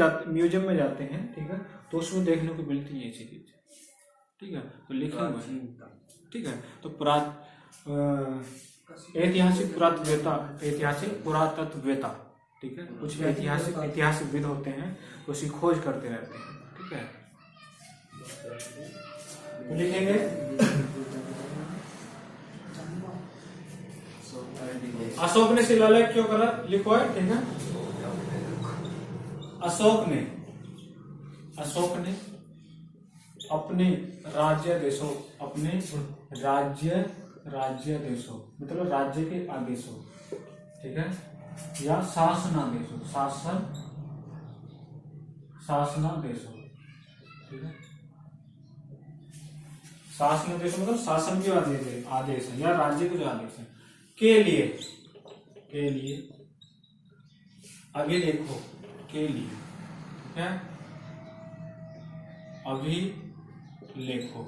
जाते हैं, ठीक है, तो उसमें देखने को मिलती है ऐसी चीज। ठीक है, तो लिखे हुए हैं। ठीक है, तो ऐतिहासिक पुरातत्ववेता। ठीक है, कुछ ऐतिहासिकविद होते हैं, तो उसकी खोज करते रहते हैं। ठीक है, तो लिखेंगे अशोक ने शिलालेख क्यों करा? लिखो है। ठीक है, अशोक ने अपने राज्य देशों मतलब राज्य के आदेशों। ठीक है, या शासनादेशों। ठीक है, शासनादेश मतलब शासन के आदेश है, या राज्य के जो आदेश है, के लिए अभिलेखों के लिए। ठीक है, अभिलेखों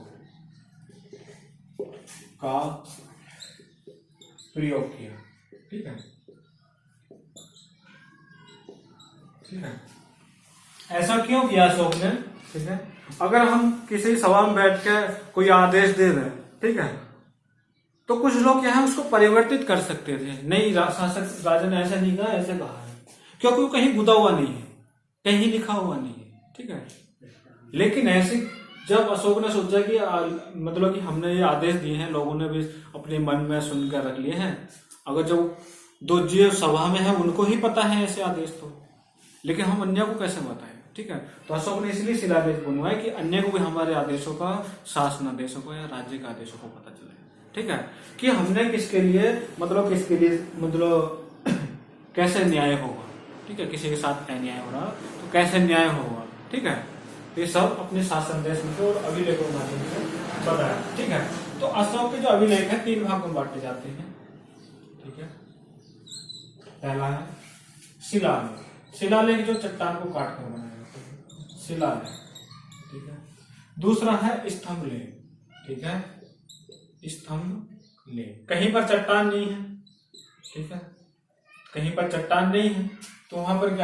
का प्रयोग किया। ठीक है, ठीक है, ऐसा क्यों किया अशोक ने? ठीक है, अगर हम किसी सभा में बैठ के कोई आदेश दे रहे हैं, ठीक है, तो कुछ लोग क्या है उसको परिवर्तित कर सकते थे, नहीं शासक राजा ने ऐसा नहीं कहा, ऐसे कहा है, क्योंकि वो कहीं गुदा हुआ नहीं है, कहीं लिखा हुआ नहीं है, ठीक है। लेकिन ऐसे जब अशोक ने सोचा कि मतलब कि हमने ये आदेश दिए हैं, लोगों ने भी अपने मन में सुनकर रख लिए हैं, अगर जो दो जो सभा में है उनको ही पता है ऐसे आदेश, तो लेकिन हम अन्य को कैसे बताएं, ठीक है। तो अशोक ने इसलिए शिलालेख बनवाया कि अन्य को भी हमारे आदेशों का, शासनादेशों का या राज्य के आदेशों को पता चले, ठीक है, कि हमने किसके लिए मतलब कैसे न्याय होगा, ठीक है, किसी के साथ अन्याय हो रहा तो कैसे न्याय होगा, ठीक है। ये सब अपने शासन देश में और अभिलेखों के माध्यम से बताया, ठीक है। तो अशोक के जो अभिलेख है 3 भाग में बांटे जाते हैं, ठीक है। पहला है शिलालेख, शिलालेख जो चट्टान को काट कर बनाया जाता है, शिलालेख, ठीक है। दूसरा है स्तंभ लेख, ठीक है, स्तंभ लेख, कहीं पर चट्टान नहीं है, ठीक है, कहीं पर चट्टान नहीं है तो वहां पर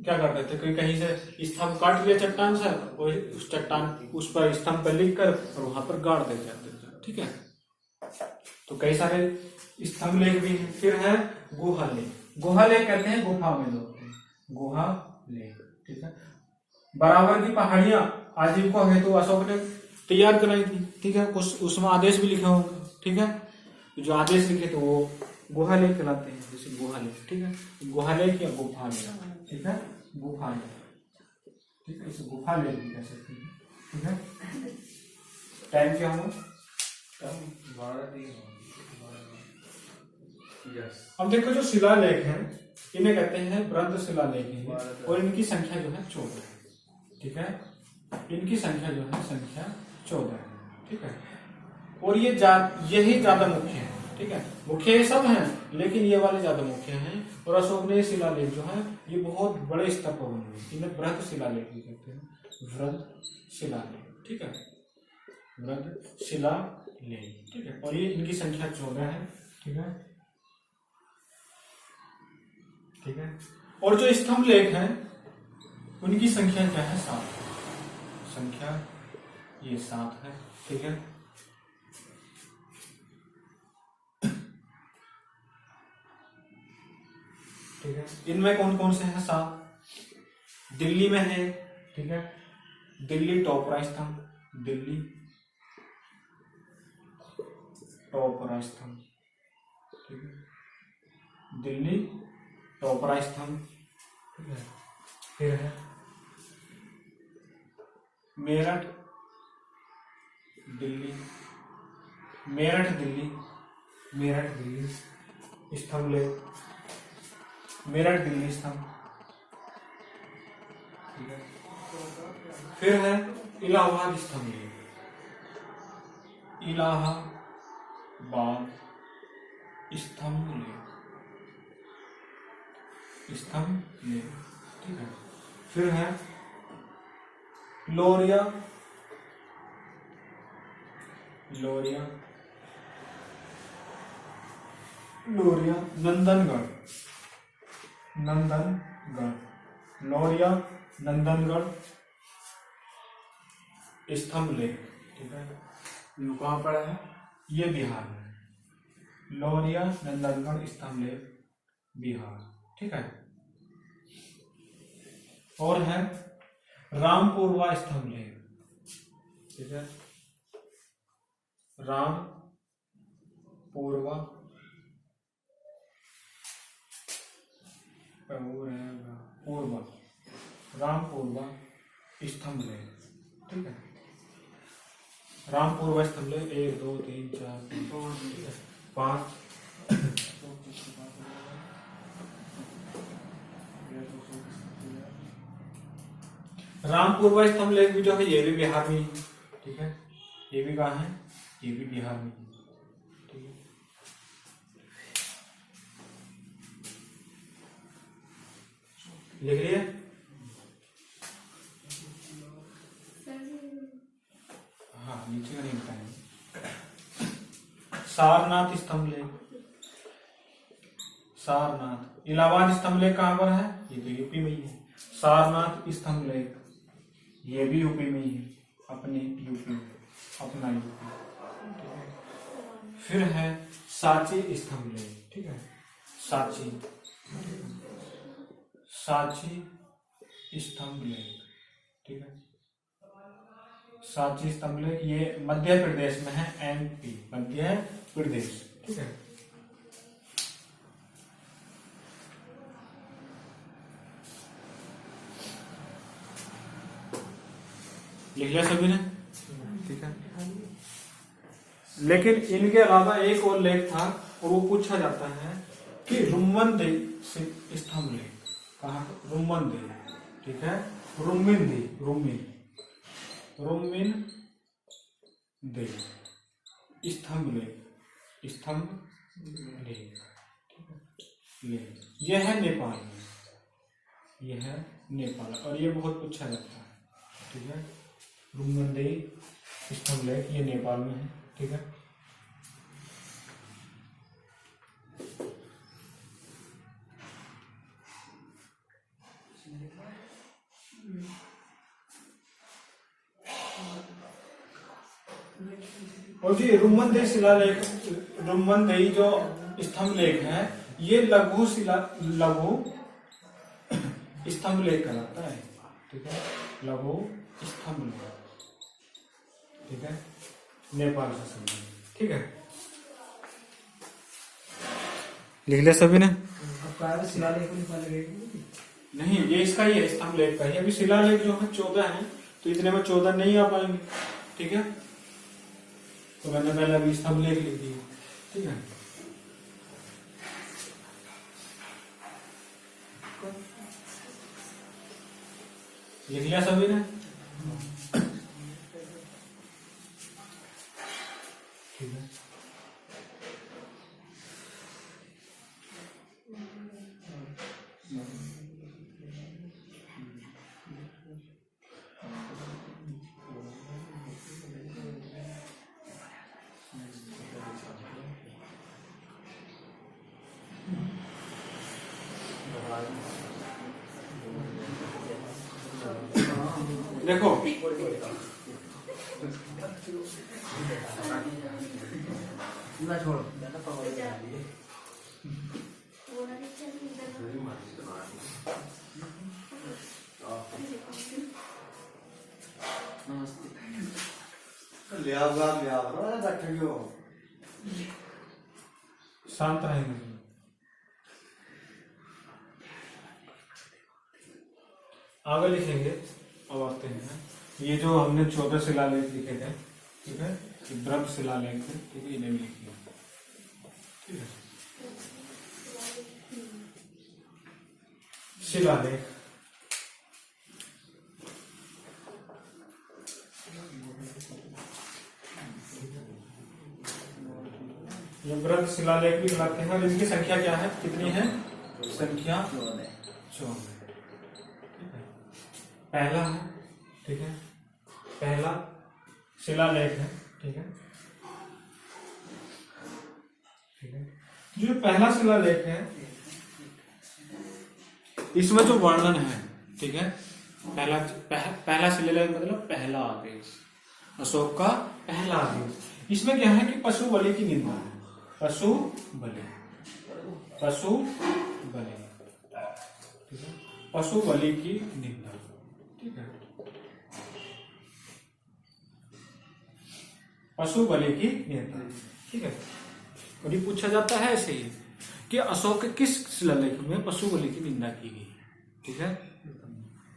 क्या करते थे, कोई कहीं से स्तंभ काट लिया चट्टान से और उस चट्टान उस पर स्तंभ पर लिख कर और वहां पर गाड़ देते थे, ठीक है। तो कई सारे स्तंभ लेख भी हैं। फिर है गुहा लेख, गुहा लेख कहते हैं गुफा में जो होते हैं, गुहा लेख, ठीक है। बराबर की पहाड़ियां आजीविका हेतु अशोक ने तैयार कराई थी, ठीक है, कुछ उसमें आदेश भी लिखे होंगे, ठीक है। जो आदेश लिखे तो वो गुहा लेख कहलाते हैं, जैसे गुहा लेख, ठीक है, गुहा लेख या गुफा लेख, ठीक है, गुफा लेख, ठीक है, इसे गुफा लेख भी कह सकते हैं, ठीक है। टाइम क्या हुआ? अब देखो जो शिलालेख है इन्हें कहते हैं वृद्ध शिलालेख है और इनकी संख्या जो है 14 है, ठीक है, इनकी संख्या जो है 14 है, ठीक है। और यही ज्यादा मुख्य है, ठीक है, मुख्य ये सब हैं लेकिन ये वाले ज्यादा मुख्य हैं। और अशोक ने शिलालेख जो है ये बहुत बड़े स्तर पर बने, इन्हें वृद्ध शिलालेख भी कहते हैं, वृद्ध शिलालेख, ठीक है, वृद्ध शिलालेख, ठीक है। और ये इनकी संख्या 14 है, ठीक है, ठीक है। और जो स्तंभ लेख है उनकी संख्या क्या है? 7, संख्या ये 7 है, ठीक है। ठीक है, इनमें कौन कौन से हैं? 7 दिल्ली में है, ठीक है, दिल्ली टॉपरा स्तंभ, दिल्ली टॉपरा स्तंभ, ठीक है, दिल्ली टॉपरा स्तंभ, ठीक है। फिर है मेरठ दिल्ली, मेरठ दिल्ली, मेरठ दिल्ली स्तंभ लेख, मेरठ दिल्ली स्तंभ, ठीक है। फिर है इलाहाबाद स्तंभ लेख, इलाहाबाद स्तंभ लेख, स्तंभ लेख, ठीक है। फिर है लोरिया, लोरिया, लोरिया नंदनगढ़, नंदनगढ़, लोरिया नंदनगढ़ स्तंभ लेख, ठीक है। ये कहाँ पर है? ये बिहार में, लोरिया नंदनगढ़ स्तंभ लेख बिहार, ठीक है। और है रामपुरवा स्तंभ लेख, ठीक है, रामपुरवा पूर्वा, रामपुरवा स्तंभ लेख, ठीक है, रामपुरवा स्तंभ लेख 1 2 3 4 5 रामपुरवा स्तंभ लेख भी जो है ये भी बिहार में ही, ठीक है, ये भी कहाँ है? ये भी बिहार में, ठीक है। लिख लिया? हाँ, नीचे का नहीं बताएंगे। सारनाथ स्तंभ लेख, सारनाथ, इलाहाबाद स्तंभ लेख कहाँ पर है? ये तो यूपी में ही है। सारनाथ स्तंभ लेख ये भी यूपी में ही है, अपने यूपी में, अपना यूपी। फिर है सांची स्तंभ लेख, ठीक है, सांची स्तंभ लेख, ठीक है। सांची स्तंभ लेख ये मध्य प्रदेश में है, MP, मध्य प्रदेश, ठीक है। लिख लिया सभी ने, ठीक है। लेकिन इनके अलावा एक और लेख था और वो पूछा जाता है कि रुम्मनदेई स्तंभ लेख, कहाँ? रुम्मनदेई, ठीक है, रुम्मिनदेई, रुम्मिनदेई स्तंभ लेख, लेख यह है नेपाल में, यह है नेपाल और ये बहुत पूछा जाता है, ठीक है। रुम्मनदेई स्तंभ लेख ये नेपाल में है, ठीक है। और जी रुम्मनदेई शिलालेख, रुम्मनदेई जो स्तंभ लेख है ये लघु स्तंभ लेख कहलाता है, ठीक है, लघु स्तंभ लेख, ठीक है, नेपाल से संबंधित, ठीक है। लिख लिया सभी ने? शिलालेख नहीं, ये इसका ही है, स्तंभ लेख का ही। अभी शिलालेख जो है 14 है, तो इतने में 14 नहीं आ पाएंगे, ठीक है। तो मैंने पहले अभी स्तंभ लेख लिख दिया, ठीक है। लिख लिया सभी ने? ठीक है। देखो ना छोड़ो, शांत रहेंगे। आगे लिखेंगे, अब आते हैं ये जो हमने 14 शिलालेख लिखे थे, ठीक है, द्रव शिलालेख थे, ठीक है, इन्हें लिखिए, ठीक है। शिलालेख ये वृद्ध शिलालेख भी कहलाते हैं और इनकी संख्या क्या है, कितनी है? संख्या 14, पहला है, ठीक है, पहला शिलालेख है, ठीक है, ठीक है। जो पहला शिलालेख है इसमें जो वर्णन है, ठीक है, पहला शिलालेख मतलब पहला आदेश, अशोक का पहला आदेश। इसमें क्या है कि पशु बलि की निंदा है, पशु बलि, ठीक है, पशु बलि की निंदा, ठीक है, पशु बलि की निंदा, ठीक है। और ये पूछा जाता है ऐसे ही कि अशोक के किस शिलालेख में पशु बलि की निंदा की गई, ठीक है,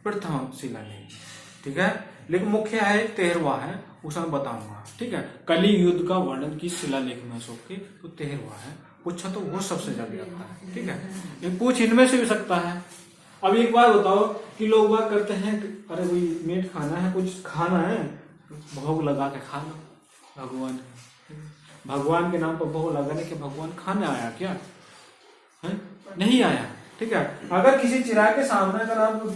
प्रथम शिलालेख, ठीक है। लेकिन मुख्य है 13वां है, उसमें बताऊंगा, ठीक है। कलिंग युद्ध का वर्णन किस शिलालेख में अशोक के, तो 13वां है। पूछा तो वो सबसे ज्यादा आता है, ठीक है। ये पूछ इनमें से भी सकता है। अब एक बार बताओ कि लोग बात करते हैं, अरे कोई मीट खाना है, कुछ खाना है, भोग लगा के खा लो, भगवान के नाम पर भोग लगाने के भगवान खाने आया क्या है? नहीं आया, ठीक है। अगर किसी चिराग के सामने अगर आप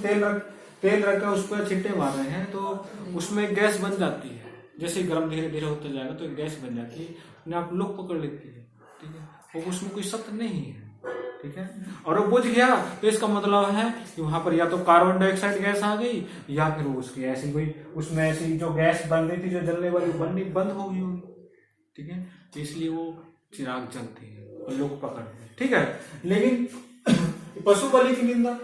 तेल रख कर उस पर छिट्टे मार रहे हैं तो उसमें गैस बन जाती है, जैसे गर्म धीरे धीरे होता जाएगा तो गैस बन जाती है, अपने आप लोग पकड़ लेती है, ठीक है, और उसमें कोई सत्य नहीं है, ठीक है। और वो बुझ गया तो इसका मतलब है कि वहां पर या तो कार्बन डाइऑक्साइड गैस आ गई या फिर उसकी ऐसी कोई उसमें ऐसी जो गैस बन रही थी जो जलने वाली बननी बंद हो गई होगी, ठीक है, तो इसलिए वो चिराग जलते हैं और लोग पकड़ते हैं, ठीक है। लेकिन पशु बलि की निंदा,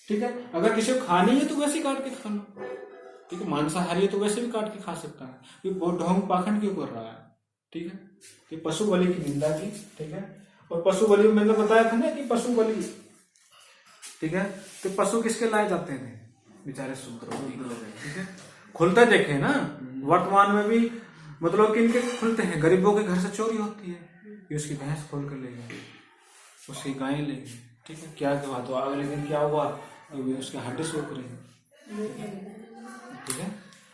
ठीक है, अगर किसी को खानी है तो वैसे ही काट के खा लो, ठीक है, मांसाहारी है तो वैसे भी काट के खा सकता है, ये बहुत ढोंग पाखंड क्यों कर रहा है, ठीक है। तो पशु बलि की निंदा की, ठीक है। और पशु बलि में मैंने बताया था ना कि पशु बलि, ठीक है, तो पशु किसके लाए जाते थे, बेचारे शूद्रों के, ठीक है। खुलते देखे ना, वर्तमान में भी मतलब कि इनके खुलते हैं, गरीबों के घर से चोरी होती है कि उसकी भैंस खोल कर ले गए, उसकी गायें ले गए, ठीक है। क्या हुआ तो अगले दिन क्या हुआ, अभी उसके हड्डी सूख रहे हैं, ठीक है।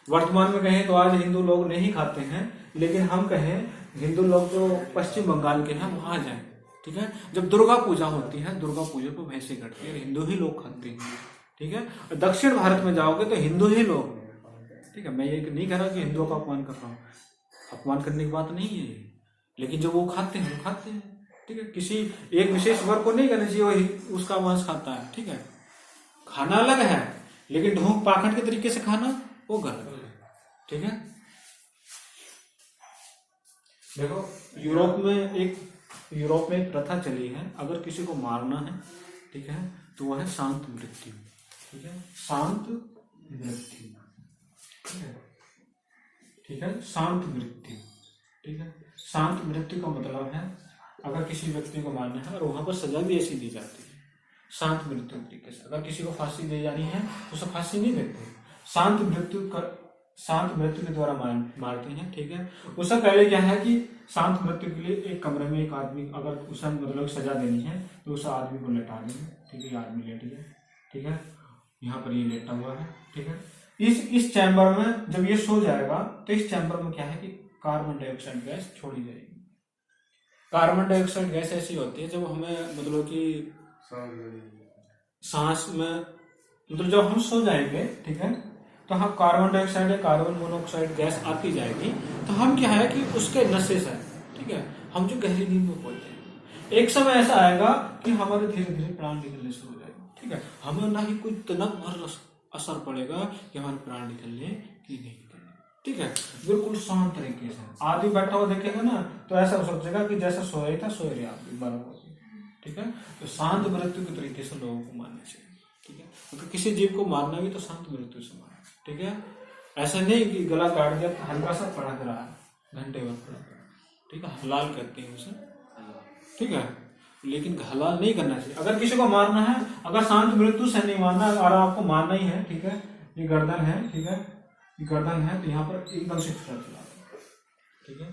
वर्तमान में कहें तो आज हिंदू लोग नहीं खाते हैं, लेकिन हम कहें हिंदू लोग जो पश्चिम बंगाल के हैं वहां जाएं, ठीक है। जब दुर्गा पूजा होती है, दुर्गा पूजा को भैंसे कटती है, हिंदू ही लोग खाते हैं, ठीक है। और दक्षिण भारत में जाओगे तो हिंदू ही लोग, ठीक है। मैं ये नहीं कह रहा कि हिंदुओं का अपमान कर रहा हूँ, अपमान करने की बात नहीं है, लेकिन जो वो खाते हैं वो खाते हैं, ठीक है। किसी एक विशेष वर्ग को नहीं कहना चाहिए वही उसका मांस खाता है, ठीक है। खाना अलग है, लेकिन ढोंग पाखंड के तरीके से खाना वो गलत है, ठीक है। देखो यूरोप में एक प्रथा चली है, अगर किसी को मारना है, ठीक है, तो वह है शांत मृत्यु, ठीक है, शांत मृत्यु, ठीक है, शांत मृत्यु, ठीक है। शांत मृत्यु का मतलब है अगर किसी व्यक्ति को मारना है और वहां पर सजा भी ऐसी दी जाती है, शांत मृत्यु तरीके से। अगर किसी को फांसी दी जानी है तो उसे फांसी नहीं देते, शांत मृत्यु के द्वारा मारते हैं, ठीक है। उससे पहले क्या है कि शांत मृत्यु के लिए एक कमरे में एक आदमी, अगर उसे मतलब सजा देनी है तो उस आदमी को लेटा देंगे, ठीक है, आदमी लेट गया, ठीक है, यहाँ पर ये लेटा हुआ है, ठीक है। इस चैम्बर में जब ये सो जाएगा तो इस चैम्बर में क्या है कि कार्बन डाइऑक्साइड गैस छोड़ी जाएगी। कार्बन डाइऑक्साइड गैस ऐसी होती है जब हमें मतलब कि सांस में मतलब जब हम सो जाएंगे, ठीक है, तो हम कार्बन डाइऑक्साइड या कार्बन मोनोऑक्साइड गैस आती जाएगी, तो हम क्या है कि उसके नशे से, ठीक है, हम जो गहरी नींद में पहुंच जाएंगे। एक समय ऐसा आएगा कि हमारे धीरे धीरे प्राण निकलने शुरू हो जाएगा, ठीक है। हमें ना ही कोई तनक भर असर पड़ेगा कि हमारे प्राण निकलने कि नहीं निकलने, ठीक है, बिल्कुल शांत तरीके से। आदमी बैठा हुआ देखेगा ना तो ऐसा सोचेगा कि जैसा सोए था सोए रहे आदमी बराबर, ठीक है। तो शांत मृत्यु के तरीके से लोगों को मारना चाहिए, ठीक है। क्योंकि किसी जीव को मारना भी तो शांत मृत्यु से मारना, ठीक है। ऐसा नहीं कि गला काट दिया हल्का सा पड़क रहा है घंटे भर पड़ा, ठीक है, हलाल करते हैं उसे, ठीक है, लेकिन हलाल नहीं करना चाहिए। अगर किसी को मारना है, अगर शांत मृत्यु से नहीं मारना और आपको मारना ही है, ठीक है, ये गर्दन है, ठीक है, ये गर्दन है, तो यहाँ पर एकदम से चला, ठीक है।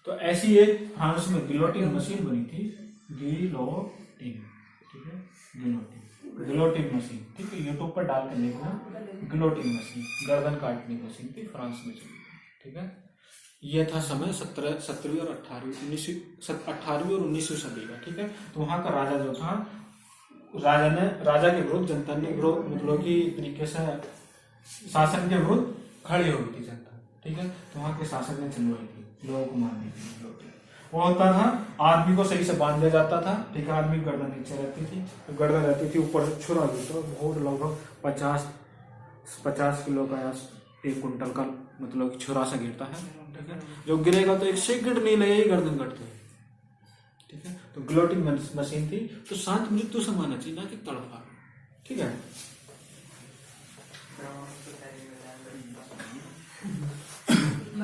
तो ऐसी एक फ्रांस में गिलोटिन मशीन बनी थी, गिलोटिन, ठीक है, गिलोटिन मशीन, ठीक है, यूट्यूब पर डाल कर देखना, गिलोटिन मशीन, गर्दन काटने की मशीन थी, फ्रांस में चली, ठीक है। यह था समय 17वीं और 18वीं और 19वीं सदी का, ठीक है। तो वहां का राजा जो था, राजा के विरुद्ध जनता ने विरोध मतलब कि तरीके से शासन के विरुद्ध खड़ी हुई थी जनता, ठीक है। तो वहां के शासक ने चलवाई थी लोगों को मारने के लिए। वो होता था आदमी को सही से बांध दिया जाता था, ठीक है, आदमी गर्दन नीचे रहती थी, तो गर्दन रहती थी, ऊपर से छुरा भी, तो बहुत लगभग 50 किलो का या 1 कुंटल का मतलब छुरा से गिरता है, ठीक है। जो गिरेगा तो 1 सेकंड नहीं लगेगी, गर्दन कटती है, ठीक है। तो गिलोटिन मशीन थी, तो शांत मृत्यु से मारना चाहिए, ना कि तड़फा, ठीक है।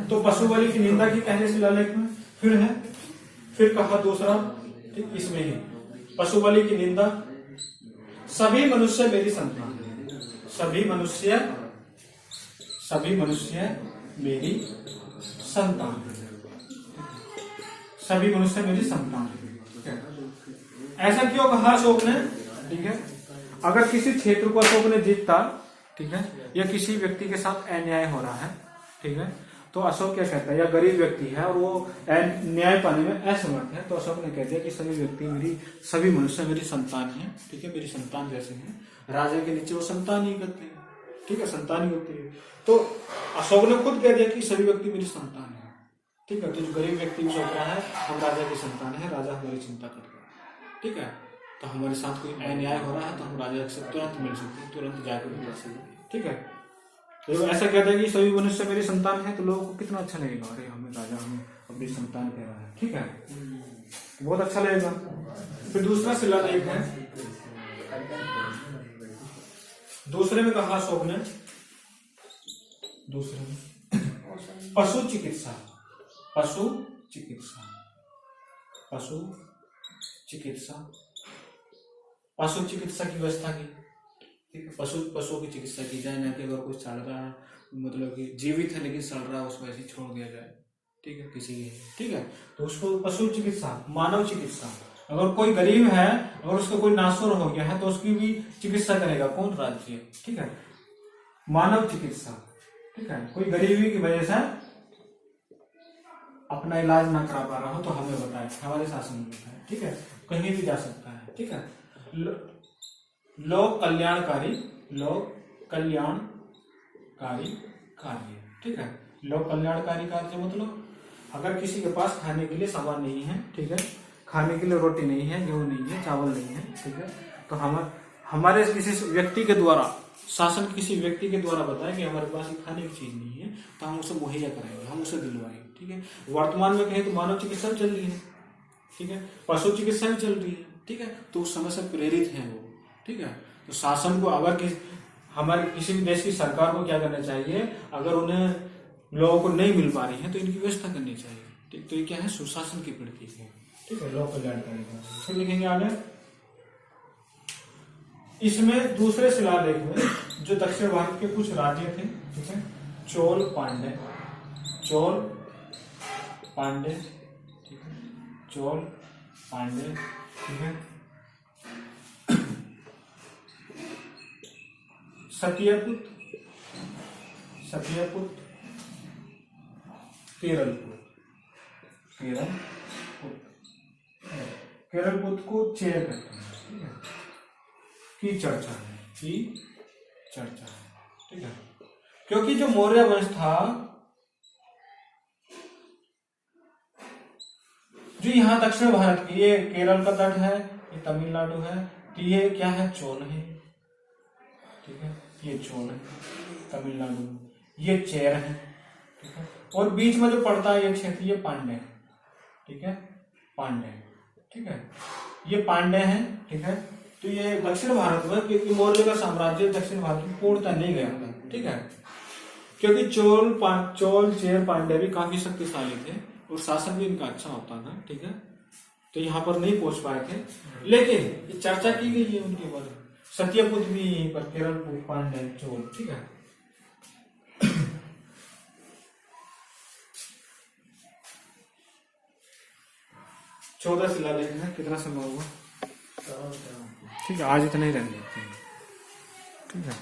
तो पशु बलि की निंदा की पहले शिलालेख में, फिर कहा दूसरा, ठीक, इसमें ही पशु बलि की निंदा, सभी मनुष्य मेरी संतान, सभी मनुष्य मेरी संतान, सभी मनुष्य मेरी संतान, ठीक है। ऐसा क्यों कहा अशोक ने, ठीक है। अगर किसी क्षेत्र को अशोक ने जीतता, ठीक है, या किसी व्यक्ति के साथ अन्याय हो रहा है, ठीक है, तो अशोक क्या कहता है, या गरीब व्यक्ति है और वो न्याय पाने में असमर्थ है, तो अशोक ने कह दिया कि सभी मनुष्य मेरी संतान है, ठीक है, मेरी संतान जैसे हैं। राजा के नीचे वो संतान ही करते हैं, ठीक है, संतान ही होती है। तो अशोक ने खुद कह दिया कि सभी व्यक्ति मेरी संतान है, ठीक है। तो जो गरीब व्यक्ति भी सोच रहा है हम राजा की संतान है, राजा हमारी चिंता कर रहा है, ठीक है, तो हमारे साथ कोई अन्याय हो रहा है तो हम राजा से तुरंत मिल सकते हैं, तुरंत जाकर मिल सकते हैं, ठीक है। तो ऐसा कहता है कि सभी मनुष्य मेरी संतान है, तो लोगों को कितना अच्छा लगेगा, अरे हमें राजा हमें अपनी संतान कह रहा है, ठीक है, बहुत अच्छा लगेगा। फिर दूसरा शिलालेख है, दूसरे में कहा अशोक ने, दूसरे में पशु चिकित्सा, पशु चिकित्सा, पशु चिकित्सा, पशु चिकित्सा की व्यवस्था की, ठीक है, पशुओं की चिकित्सा की जाए, ना कि अगर कुछ चल रहा है, मतलब कि जीवित है लेकिन सड़ रहा है, उसको ऐसे छोड़ दिया जाए, ठीक है, किसी की, ठीक है, तो उसको पशु चिकित्सा, मानव चिकित्सा। अगर कोई गरीब है, अगर उसका कोई नासुर हो गया है तो उसकी भी चिकित्सा करेगा कौन? राज्य, ठीक है, मानव चिकित्सा, ठीक है, कोई गरीबी की वजह से अपना इलाज ना करा पा रहा हो तो हमें बताए, हमारे शासन में बताए, ठीक है, कहीं भी जा सकता है, ठीक है। लोक कल्याणकारी, लोक कल्याणकारी कार्य, ठीक है, लोक कल्याणकारी कार्य मतलब अगर किसी के पास खाने के लिए सामान नहीं है, ठीक है, खाने के लिए रोटी नहीं है, गेहूं नहीं है, चावल नहीं है, ठीक है, तो हमारे किसी व्यक्ति के द्वारा, शासन किसी व्यक्ति के द्वारा बताया कि हमारे पास खाने की चीज नहीं है, तो हम उसे मुहैया कराएंगे, हम उसे दिलवाएंगे, ठीक है। वर्तमान में कहें तो मानव चिकित्सा चल रही है, ठीक है, पशु चिकित्सा भी चल रही है, ठीक है, तो उस समय से प्रेरित है वो, ठीक है। तो शासन को अगर हमारे किसी भी देश की सरकार को क्या करना चाहिए, अगर उन्हें लोगों को नहीं मिल पा रही है तो इनकी व्यवस्था करनी चाहिए, ठीक। तो ये क्या है? सुशासन की प्रतीक है, ठीक है, लोक कल्याणकारी। फिर लिखेंगे आगे, इसमें दूसरे शिलालेख में जो दक्षिण भारत के कुछ राज्य थे, ठीक है, चोल पांडे, चोल पांडे, ठीक है, चोल पांडे, ठीक है, सत्यपुत, सत्यपुत, केरलपुत, केरलपुत, केरलपुत को चेयर करते हैं, ठीक है, की चर्चा है, की चर्चा है, ठीक है, क्योंकि जो मौर्य वंश था, जो यहाँ दक्षिण भारत की, ये केरल का तट है, ये तमिलनाडु है, तो ये क्या है? चोल है, ठीक है, ये चोल है तमिलनाडु में, ये चेर है, ठीक है, और बीच में जो पड़ता है ये क्षेत्र, ये पांडे है, ठीक है, पांडे, ठीक है, ये पांडे हैं, ठीक है। तो ये दक्षिण भारत में, क्योंकि मौर्य का साम्राज्य दक्षिण भारत में पूर्णतः नहीं गया था, ठीक है, क्योंकि चोल चेर पांडे भी काफी शक्तिशाली थे और शासन भी इनका अच्छा होता था, ठीक है, तो यहाँ पर नहीं पहुंच पाए थे, लेकिन ये चर्चा की गई है उनके बारे में। सत्यपुत भी यहीं पर, केरल पांडे चोल, ठीक है। 14 शिलालेख है, कितना समय हुआ? ठीक है, आज इतना ही रहने देते हैं, ठीक है।